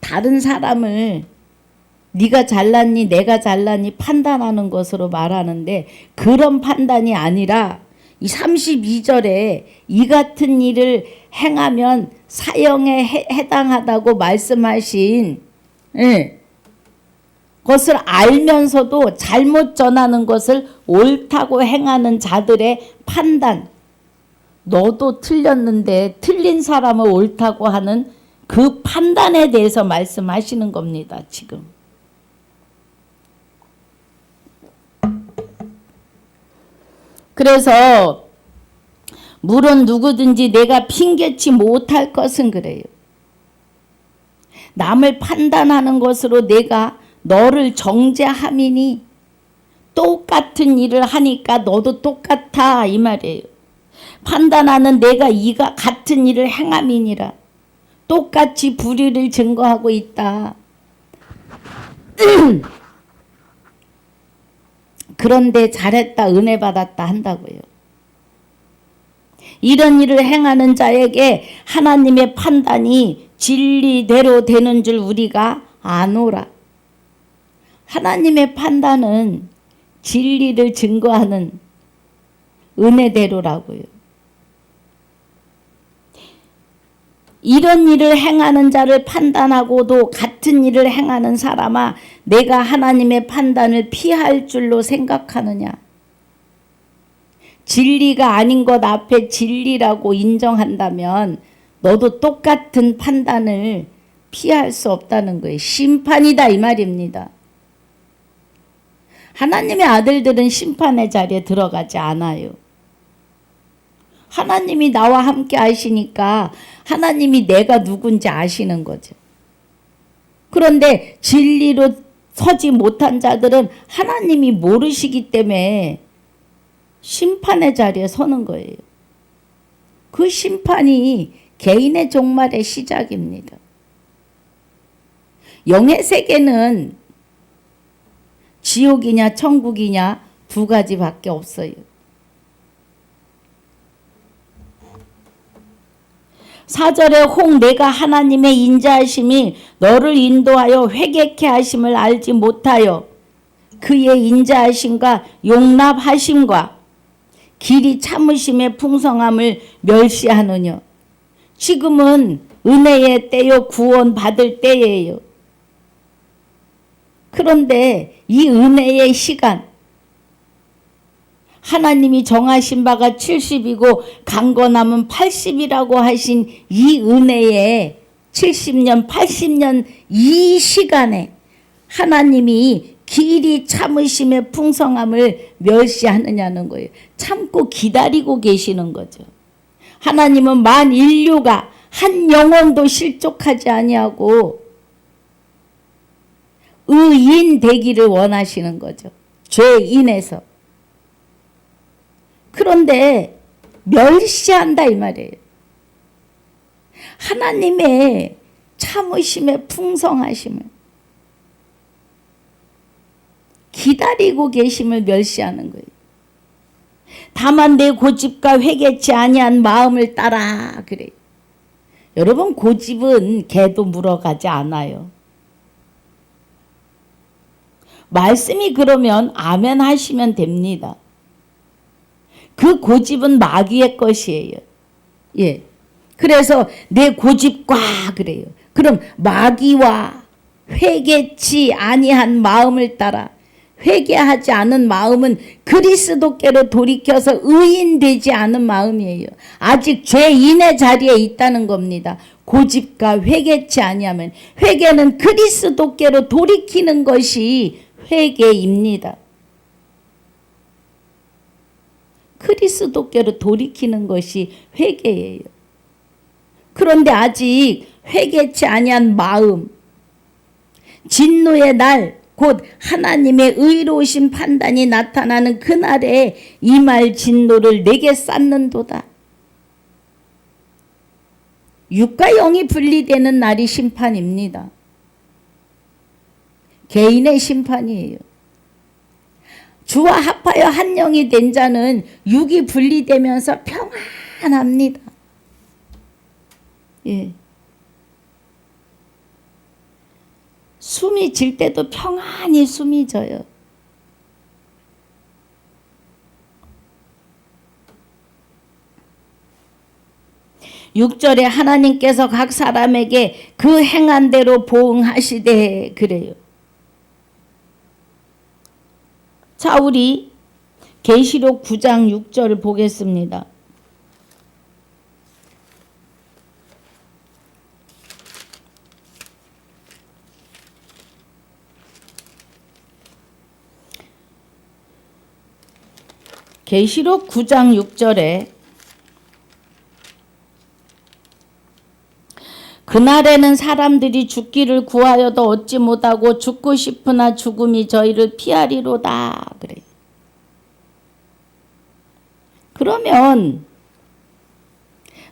다른 사람을 네가 잘났니 내가 잘났니 판단하는 것으로 말하는데 그런 판단이 아니라 이 32절에 이 같은 일을 행하면 사형에 해당하다고 말씀하신 것을 알면서도 잘못 전하는 것을 옳다고 행하는 자들의 판단. 너도 틀렸는데 틀린 사람을 옳다고 하는 그 판단에 대해서 말씀하시는 겁니다. 지금. 그래서 물론 누구든지 내가 핑계치 못할 것은 그래요. 남을 판단하는 것으로 내가 너를 정죄함이니 똑같은 일을 하니까 너도 똑같아 이 말이에요. 판단하는 내가 이가 같은 일을 행함이니라. 똑같이 불의를 증거하고 있다. 그런데 잘했다, 은혜 받았다 한다고요. 이런 일을 행하는 자에게 하나님의 판단이 진리대로 되는 줄 우리가 아노라. 하나님의 판단은 진리를 증거하는 은혜대로라고요. 이런 일을 행하는 자를 판단하고도 같은 일을 행하는 사람아, 내가 하나님의 판단을 피할 줄로 생각하느냐. 진리가 아닌 것 앞에 진리라고 인정한다면 너도 똑같은 판단을 피할 수 없다는 거예요. 심판이다 이 말입니다. 하나님의 아들들은 심판의 자리에 들어가지 않아요. 하나님이 나와 함께 하시니까 하나님이 내가 누군지 아시는 거죠. 그런데 진리로 서지 못한 자들은 하나님이 모르시기 때문에 심판의 자리에 서는 거예요. 그 심판이 개인의 종말의 시작입니다. 영의 세계는 지옥이냐 천국이냐 두 가지밖에 없어요. 4절에 혹 내가 하나님의 인자하심이 너를 인도하여 회개케 하심을 알지 못하여 그의 인자하심과 용납하심과 길이 참으심의 풍성함을 멸시하느냐. 지금은 은혜의 때요, 구원 받을 때예요. 그런데 이 은혜의 시간, 하나님이 정하신 바가 70이고 강건함은 80이라고 하신 이 은혜의 70년, 80년 이 시간에 하나님이 길이 참으심의 풍성함을 멸시하느냐는 거예요. 참고 기다리고 계시는 거죠. 하나님은 만 인류가 한 영혼도 실족하지 아니하고 의인 되기를 원하시는 거죠. 죄인에서. 그런데 멸시한다 이 말이에요. 하나님의 참으심의 풍성하심을, 기다리고 계심을 멸시하는 거예요. 다만 내 고집과 회개치 아니한 마음을 따라 그래요. 여러분, 고집은 개도 물어가지 않아요. 말씀이 그러면 아멘 하시면 됩니다. 그 고집은 마귀의 것이에요. 예. 그래서 내 고집과 그래요. 그럼 마귀와 회개치 아니한 마음을 따라, 회개하지 않은 마음은 그리스도께로 돌이켜서 의인되지 않은 마음이에요. 아직 죄인의 자리에 있다는 겁니다. 고집과 회개치 아니하면, 회개는 그리스도께로 돌이키는 것이 회개입니다. 그리스도께로 돌이키는 것이 회개예요. 그런데 아직 회개치 아니한 마음, 진노의 날, 곧 하나님의 의로우신 판단이 나타나는 그날에 임할 진노를 내게 쌓는도다. 육과 영이 분리되는 날이 심판입니다. 개인의 심판이에요. 주와 합하여 한 영이 된 자는 육이 분리되면서 평안합니다. 예. 숨이 질 때도 평안히 숨이 져요. (6절에) 하나님께서 각 사람에게 그 행한 대로 보응하시되 그래요. 자, 우리 계시록 9장 6절을 보겠습니다. 계시록 9장 6절에 그날에는 사람들이 죽기를 구하여도 얻지 못하고 죽고 싶으나 죽음이 저희를 피하리로다. 그래. 그러면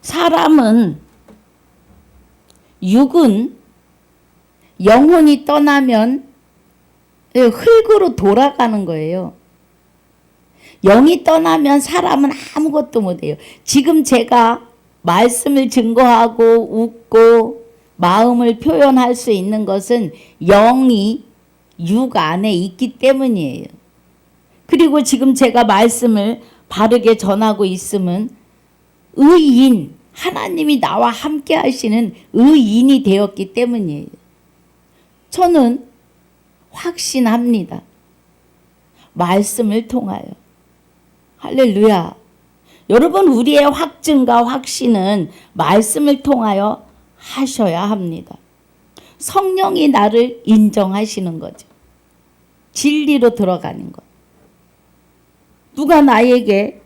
사람은, 육은 영혼이 떠나면 흙으로 돌아가는 거예요. 영이 떠나면 사람은 아무것도 못해요. 지금 제가 말씀을 증거하고 웃고 마음을 표현할 수 있는 것은 영이 육 안에 있기 때문이에요. 그리고 지금 제가 말씀을 바르게 전하고 있음은 의인, 하나님이 나와 함께 하시는 의인이 되었기 때문이에요. 저는 확신합니다. 말씀을 통하여. 할렐루야. 여러분, 우리의 확증과 확신은 말씀을 통하여 하셔야 합니다. 성령이 나를 인정하시는 거죠. 진리로 들어가는 것. 누가 나에게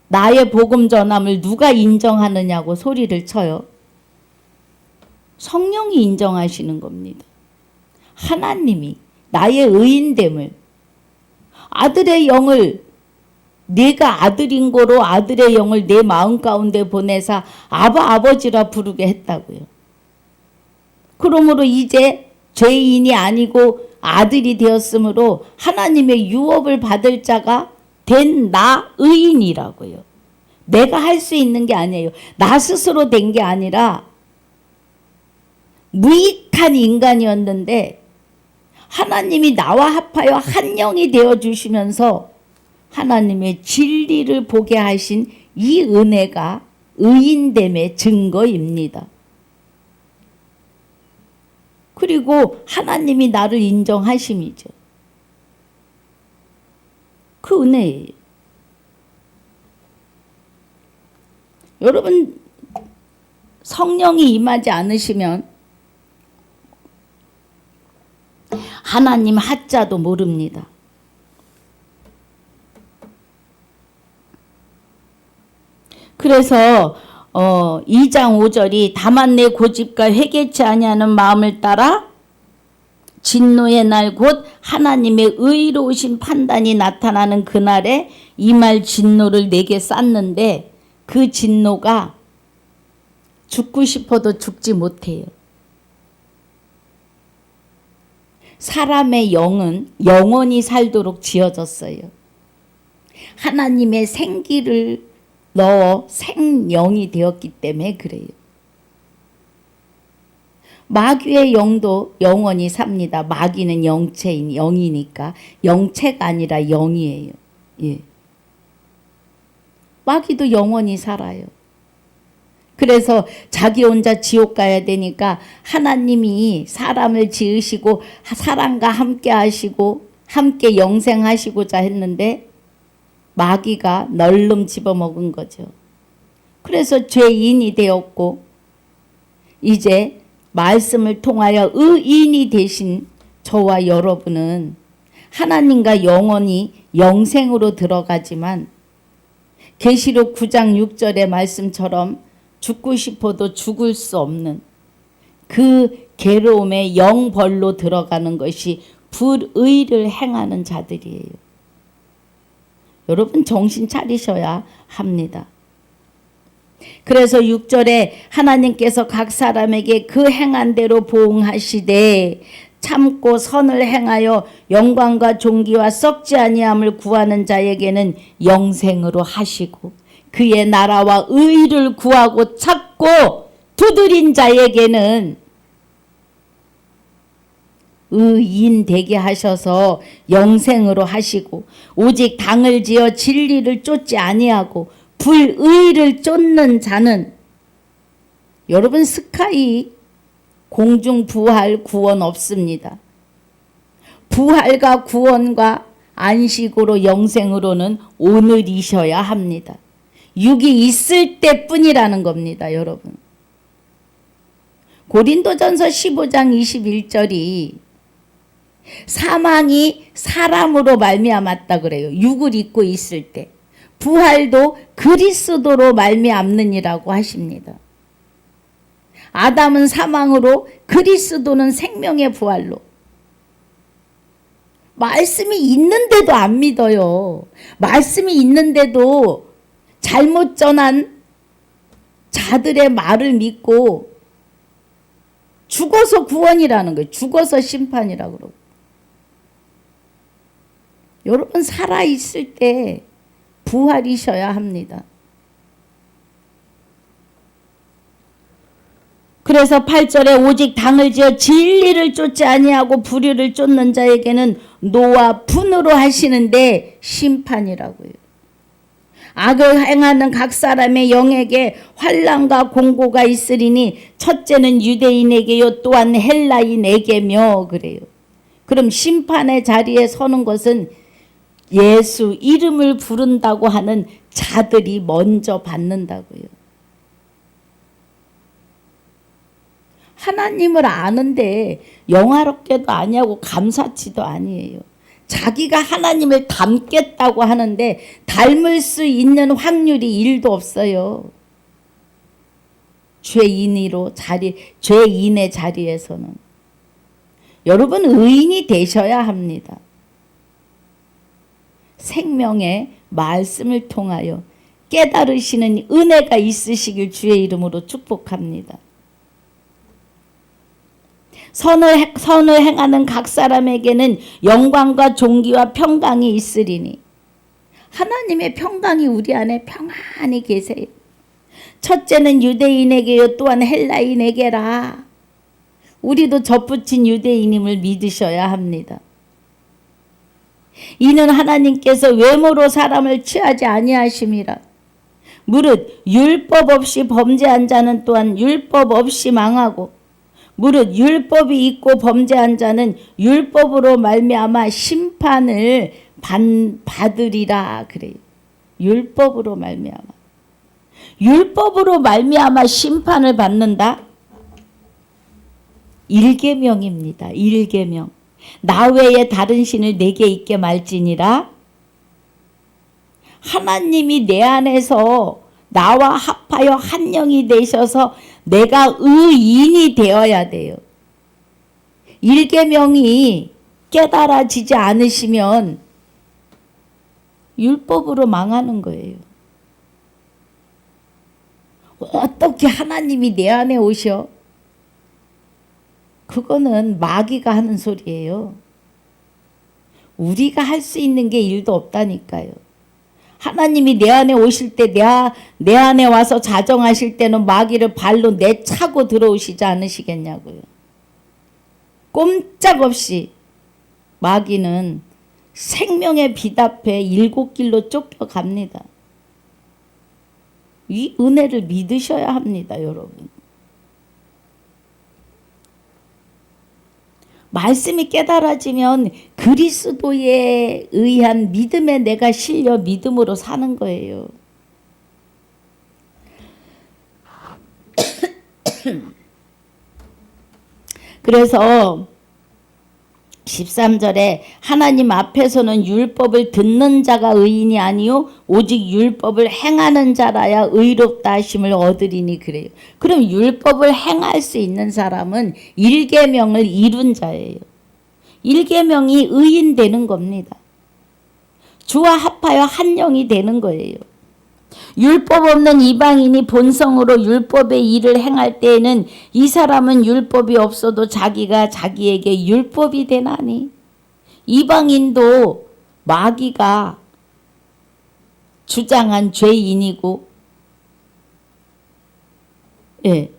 나의 복음 전함을 누가 인정하느냐고 소리를 쳐요. 성령이 인정하시는 겁니다. 하나님이 나의 의인됨을, 아들의 영을, 내가 아들인 거로 아들의 영을 내 마음 가운데 보내사 아바 아버지라 부르게 했다고요. 그러므로 이제 죄인이 아니고 아들이 되었으므로 하나님의 유업을 받을 자가 된 나 의인이라고요. 내가 할 수 있는 게 아니에요. 나 스스로 된 게 아니라 무익한 인간이었는데 하나님이 나와 합하여 한 영이 되어주시면서 하나님의 진리를 보게 하신 이 은혜가 의인됨의 증거입니다. 그리고 하나님이 나를 인정하심이죠. 그 은혜예요. 여러분, 성령이 임하지 않으시면 하나님 하자도 모릅니다. 그래서 2장 5절이 다만 내 고집과 회개치 아니하는 마음을 따라 진노의 날 곧 하나님의 의로우신 판단이 나타나는 그날에 이 말 진노를 내게 쌌는데 그 진노가 죽고 싶어도 죽지 못해요. 사람의 영은 영원히 살도록 지어졌어요. 하나님의 생기를 넣어 생영이 되었기 때문에 그래요. 마귀의 영도 영원히 삽니다. 마귀는 영체인 영이니까 영체가 아니라 영이에요. 예. 마귀도 영원히 살아요. 그래서 자기 혼자 지옥 가야 되니까 하나님이 사람을 지으시고 사람과 함께 하시고 함께 영생하시고자 했는데 마귀가 널름 집어먹은 거죠. 그래서 죄인이 되었고 이제 말씀을 통하여 의인이 되신 저와 여러분은 하나님과 영원히 영생으로 들어가지만 계시록 9장 6절의 말씀처럼 죽고 싶어도 죽을 수 없는 그 괴로움의 영벌로 들어가는 것이 불의를 행하는 자들이에요. 여러분 정신 차리셔야 합니다. 그래서 6절에 하나님께서 각 사람에게 그 행한 대로 보응하시되 참고 선을 행하여 영광과 존귀와 썩지 아니함을 구하는 자에게는 영생으로 하시고 그의 나라와 의를 구하고 찾고 두드린 자에게는 의인 되게 하셔서 영생으로 하시고 오직 당을 지어 진리를 쫓지 아니하고 불의를 쫓는 자는 여러분 스카이 공중 부활 구원 없습니다. 부활과 구원과 안식으로 영생으로는 오늘이셔야 합니다. 육이 있을 때뿐이라는 겁니다, 여러분. 고린도전서 15장 21절이 사망이 사람으로 말미암았다 그래요. 육을 입고 있을 때. 부활도 그리스도로 말미암느니라고 하십니다. 아담은 사망으로 그리스도는 생명의 부활로. 말씀이 있는데도 안 믿어요. 말씀이 있는데도 잘못 전한 자들의 말을 믿고 죽어서 구원이라는 거예요. 죽어서 심판이라고 그러고. 여러분 살아있을 때 부활이셔야 합니다. 그래서 8절에 오직 당을 지어 진리를 쫓지 아니하고 불의를 쫓는 자에게는 노와 분으로 하시는데 심판이라고요. 악을 행하는 각 사람의 영에게 환난과 공고가 있으리니 첫째는 유대인에게요 또한 헬라인에게며 그래요. 그럼 심판의 자리에 서는 것은 예수 이름을 부른다고 하는 자들이 먼저 받는다고요. 하나님을 아는데 영화롭게도 아니하고 감사치도 아니에요. 자기가 하나님을 닮겠다고 하는데 닮을 수 있는 확률이 1도 없어요. 죄인의 자리에서는. 여러분 의인이 되셔야 합니다. 생명의 말씀을 통하여 깨달으시는 은혜가 있으시길 주의 이름으로 축복합니다. 선을 행하는 각 사람에게는 영광과 존귀와 평강이 있으리니 하나님의 평강이 우리 안에 평안히 계세요. 첫째는 유대인에게요 또한 헬라인에게라. 우리도 접붙인 유대인임을 믿으셔야 합니다. 이는 하나님께서 외모로 사람을 취하지 아니하심이라. 무릇 율법 없이 범죄한 자는 또한 율법 없이 망하고 무릇 율법이 있고 범죄한 자는 율법으로 말미암아 심판을 받으리라 그래요. 율법으로 말미암아 심판을 받는다. 1계명입니다. 1계명. 나 외에 다른 신을 내게 있게 말지니라. 하나님이 내 안에서 나와 합하여 한 영이 되셔서 내가 의인이 되어야 돼요. 1계명이 깨달아지지 않으시면 율법으로 망하는 거예요. 어떻게 하나님이 내 안에 오셔? 그거는 마귀가 하는 소리예요. 우리가 할 수 있는 게 1도 없다니까요. 하나님이 내 안에 오실 때 내 안에 와서 자정하실 때는 마귀를 발로 내차고 들어오시지 않으시겠냐고요. 꼼짝없이 마귀는 생명의 빛 앞에 7길로 쫓겨갑니다. 이 은혜를 믿으셔야 합니다, 여러분. 말씀이 깨달아지면 그리스도에 의한 믿음에 내가 실려 믿음으로 사는 거예요. 그래서 13절에 하나님 앞에서는 율법을 듣는 자가 의인이 아니요 오직 율법을 행하는 자라야 의롭다 하심을 얻으리니 그래요. 그럼 율법을 행할 수 있는 사람은 1계명을 이룬 자예요. 1계명이 의인 되는 겁니다. 주와 합하여 한 영이 되는 거예요. 율법 없는 이방인이 본성으로 율법의 일을 행할 때에는 이 사람은 율법이 없어도 자기가 자기에게 율법이 되나니. 이방인도 마귀가 주장한 죄인이고, 예.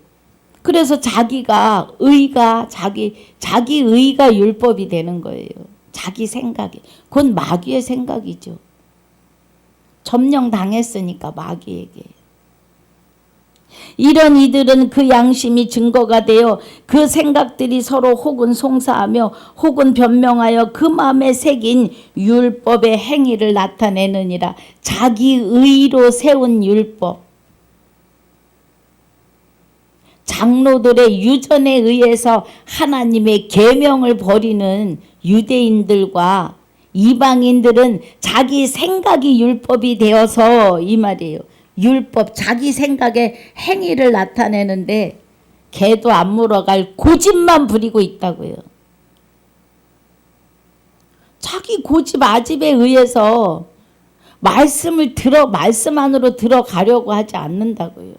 그래서 자기가 자기 의가 율법이 되는 거예요. 자기 생각이. 그건 마귀의 생각이죠. 점령당했으니까 마귀에게. 이런 이들은 그 양심이 증거가 되어 그 생각들이 서로 혹은 송사하며 혹은 변명하여 그 마음에 새긴 율법의 행위를 나타내느니라. 자기 의로 세운 율법. 장로들의 유전에 의해서 하나님의 계명을 버리는 유대인들과 이방인들은 자기 생각이 율법이 되어서 이 말이에요. 율법, 자기 생각의 행위를 나타내는데 개도 안 물어갈 고집만 부리고 있다고요. 자기 고집 아집에 의해서 말씀 안으로 들어가려고 하지 않는다고요.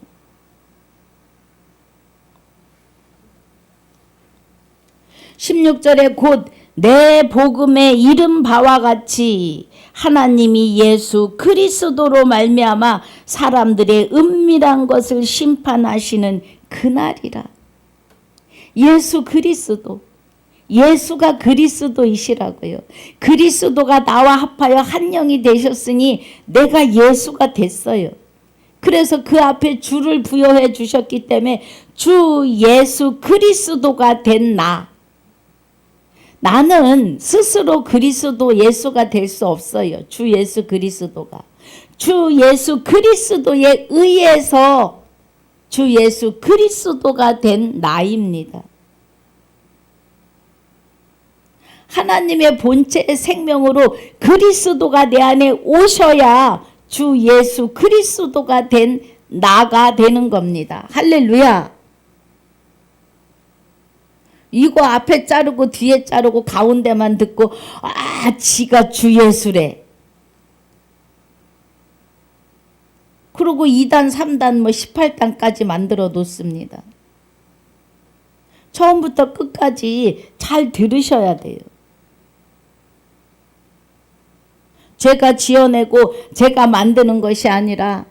16절에 곧 내 복음에 이른 바와 같이 하나님이 예수 그리스도로 말미암아 사람들의 은밀한 것을 심판하시는 그날이라. 예수 그리스도, 예수가 그리스도이시라고요. 그리스도가 나와 합하여 한 영이 되셨으니 내가 예수가 됐어요. 그래서 그 앞에 주를 부여해 주셨기 때문에 주 예수 그리스도가 된 나. 나는 스스로 그리스도 예수가 될 수 없어요. 주 예수 그리스도가. 주 예수 그리스도에 의해서 주 예수 그리스도가 된 나입니다. 하나님의 본체 생명으로 그리스도가 내 안에 오셔야 주 예수 그리스도가 된 나가 되는 겁니다. 할렐루야. 이거 앞에 자르고 뒤에 자르고 가운데만 듣고 지가 주 예수래. 그리고 2단 3단 18단까지 만들어 놓습니다. 처음부터 끝까지 잘 들으셔야 돼요. 제가 지어내고 제가 만드는 것이 아니라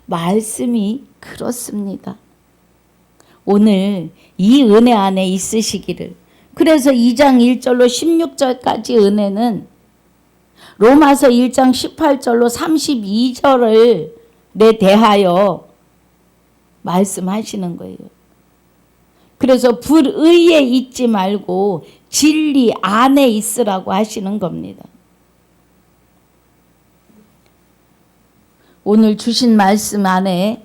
말씀이 그렇습니다. 오늘 이 은혜 안에 있으시기를. 그래서 2장 1절로 16절까지 은혜는 로마서 1장 18절로 32절을 대하여 말씀하시는 거예요. 그래서 불의에 있지 말고 진리 안에 있으라고 하시는 겁니다. 오늘 주신 말씀 안에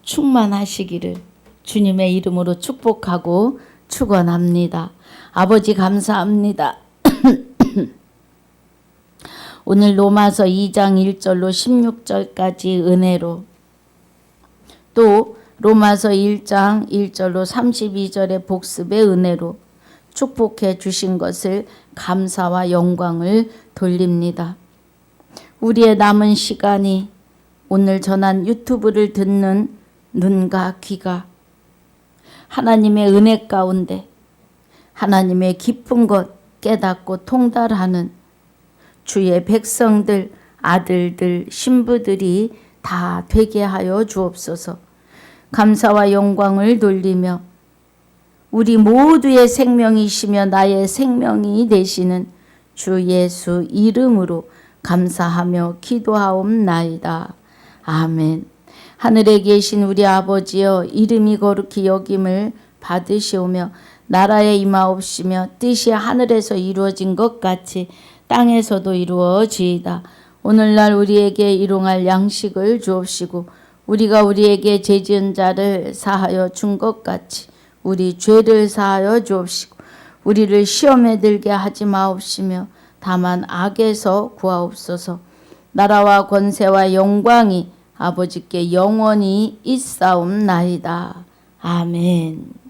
충만하시기를 주님의 이름으로 축복하고 축원합니다. 아버지 감사합니다. 오늘 로마서 2장 1절로 16절까지 은혜로, 또 로마서 1장 1절로 32절의 복습의 은혜로 축복해 주신 것을 감사와 영광을 돌립니다. 우리의 남은 시간이 오늘 전한 유튜브를 듣는 눈과 귀가 하나님의 은혜 가운데 하나님의 깊은 것 깨닫고 통달하는 주의 백성들, 아들들, 신부들이 다 되게 하여 주옵소서. 감사와 영광을 돌리며 우리 모두의 생명이시며 나의 생명이 되시는 주 예수 이름으로 감사하며 기도하옵나이다. 아멘. 하늘에 계신 우리 아버지여, 이름이 거룩히 여김을 받으시오며 나라에 임하옵시며 뜻이 하늘에서 이루어진 것 같이 땅에서도 이루어지이다. 오늘날 우리에게 일용할 양식을 주옵시고 우리가 우리에게 죄 지은 자를 사하여 준 것 같이 우리 죄를 사하여 주옵시고 우리를 시험에 들게 하지 마옵시며 다만 악에서 구하옵소서. 나라와 권세와 영광이 아버지께 영원히 있사옵나이다. 아멘.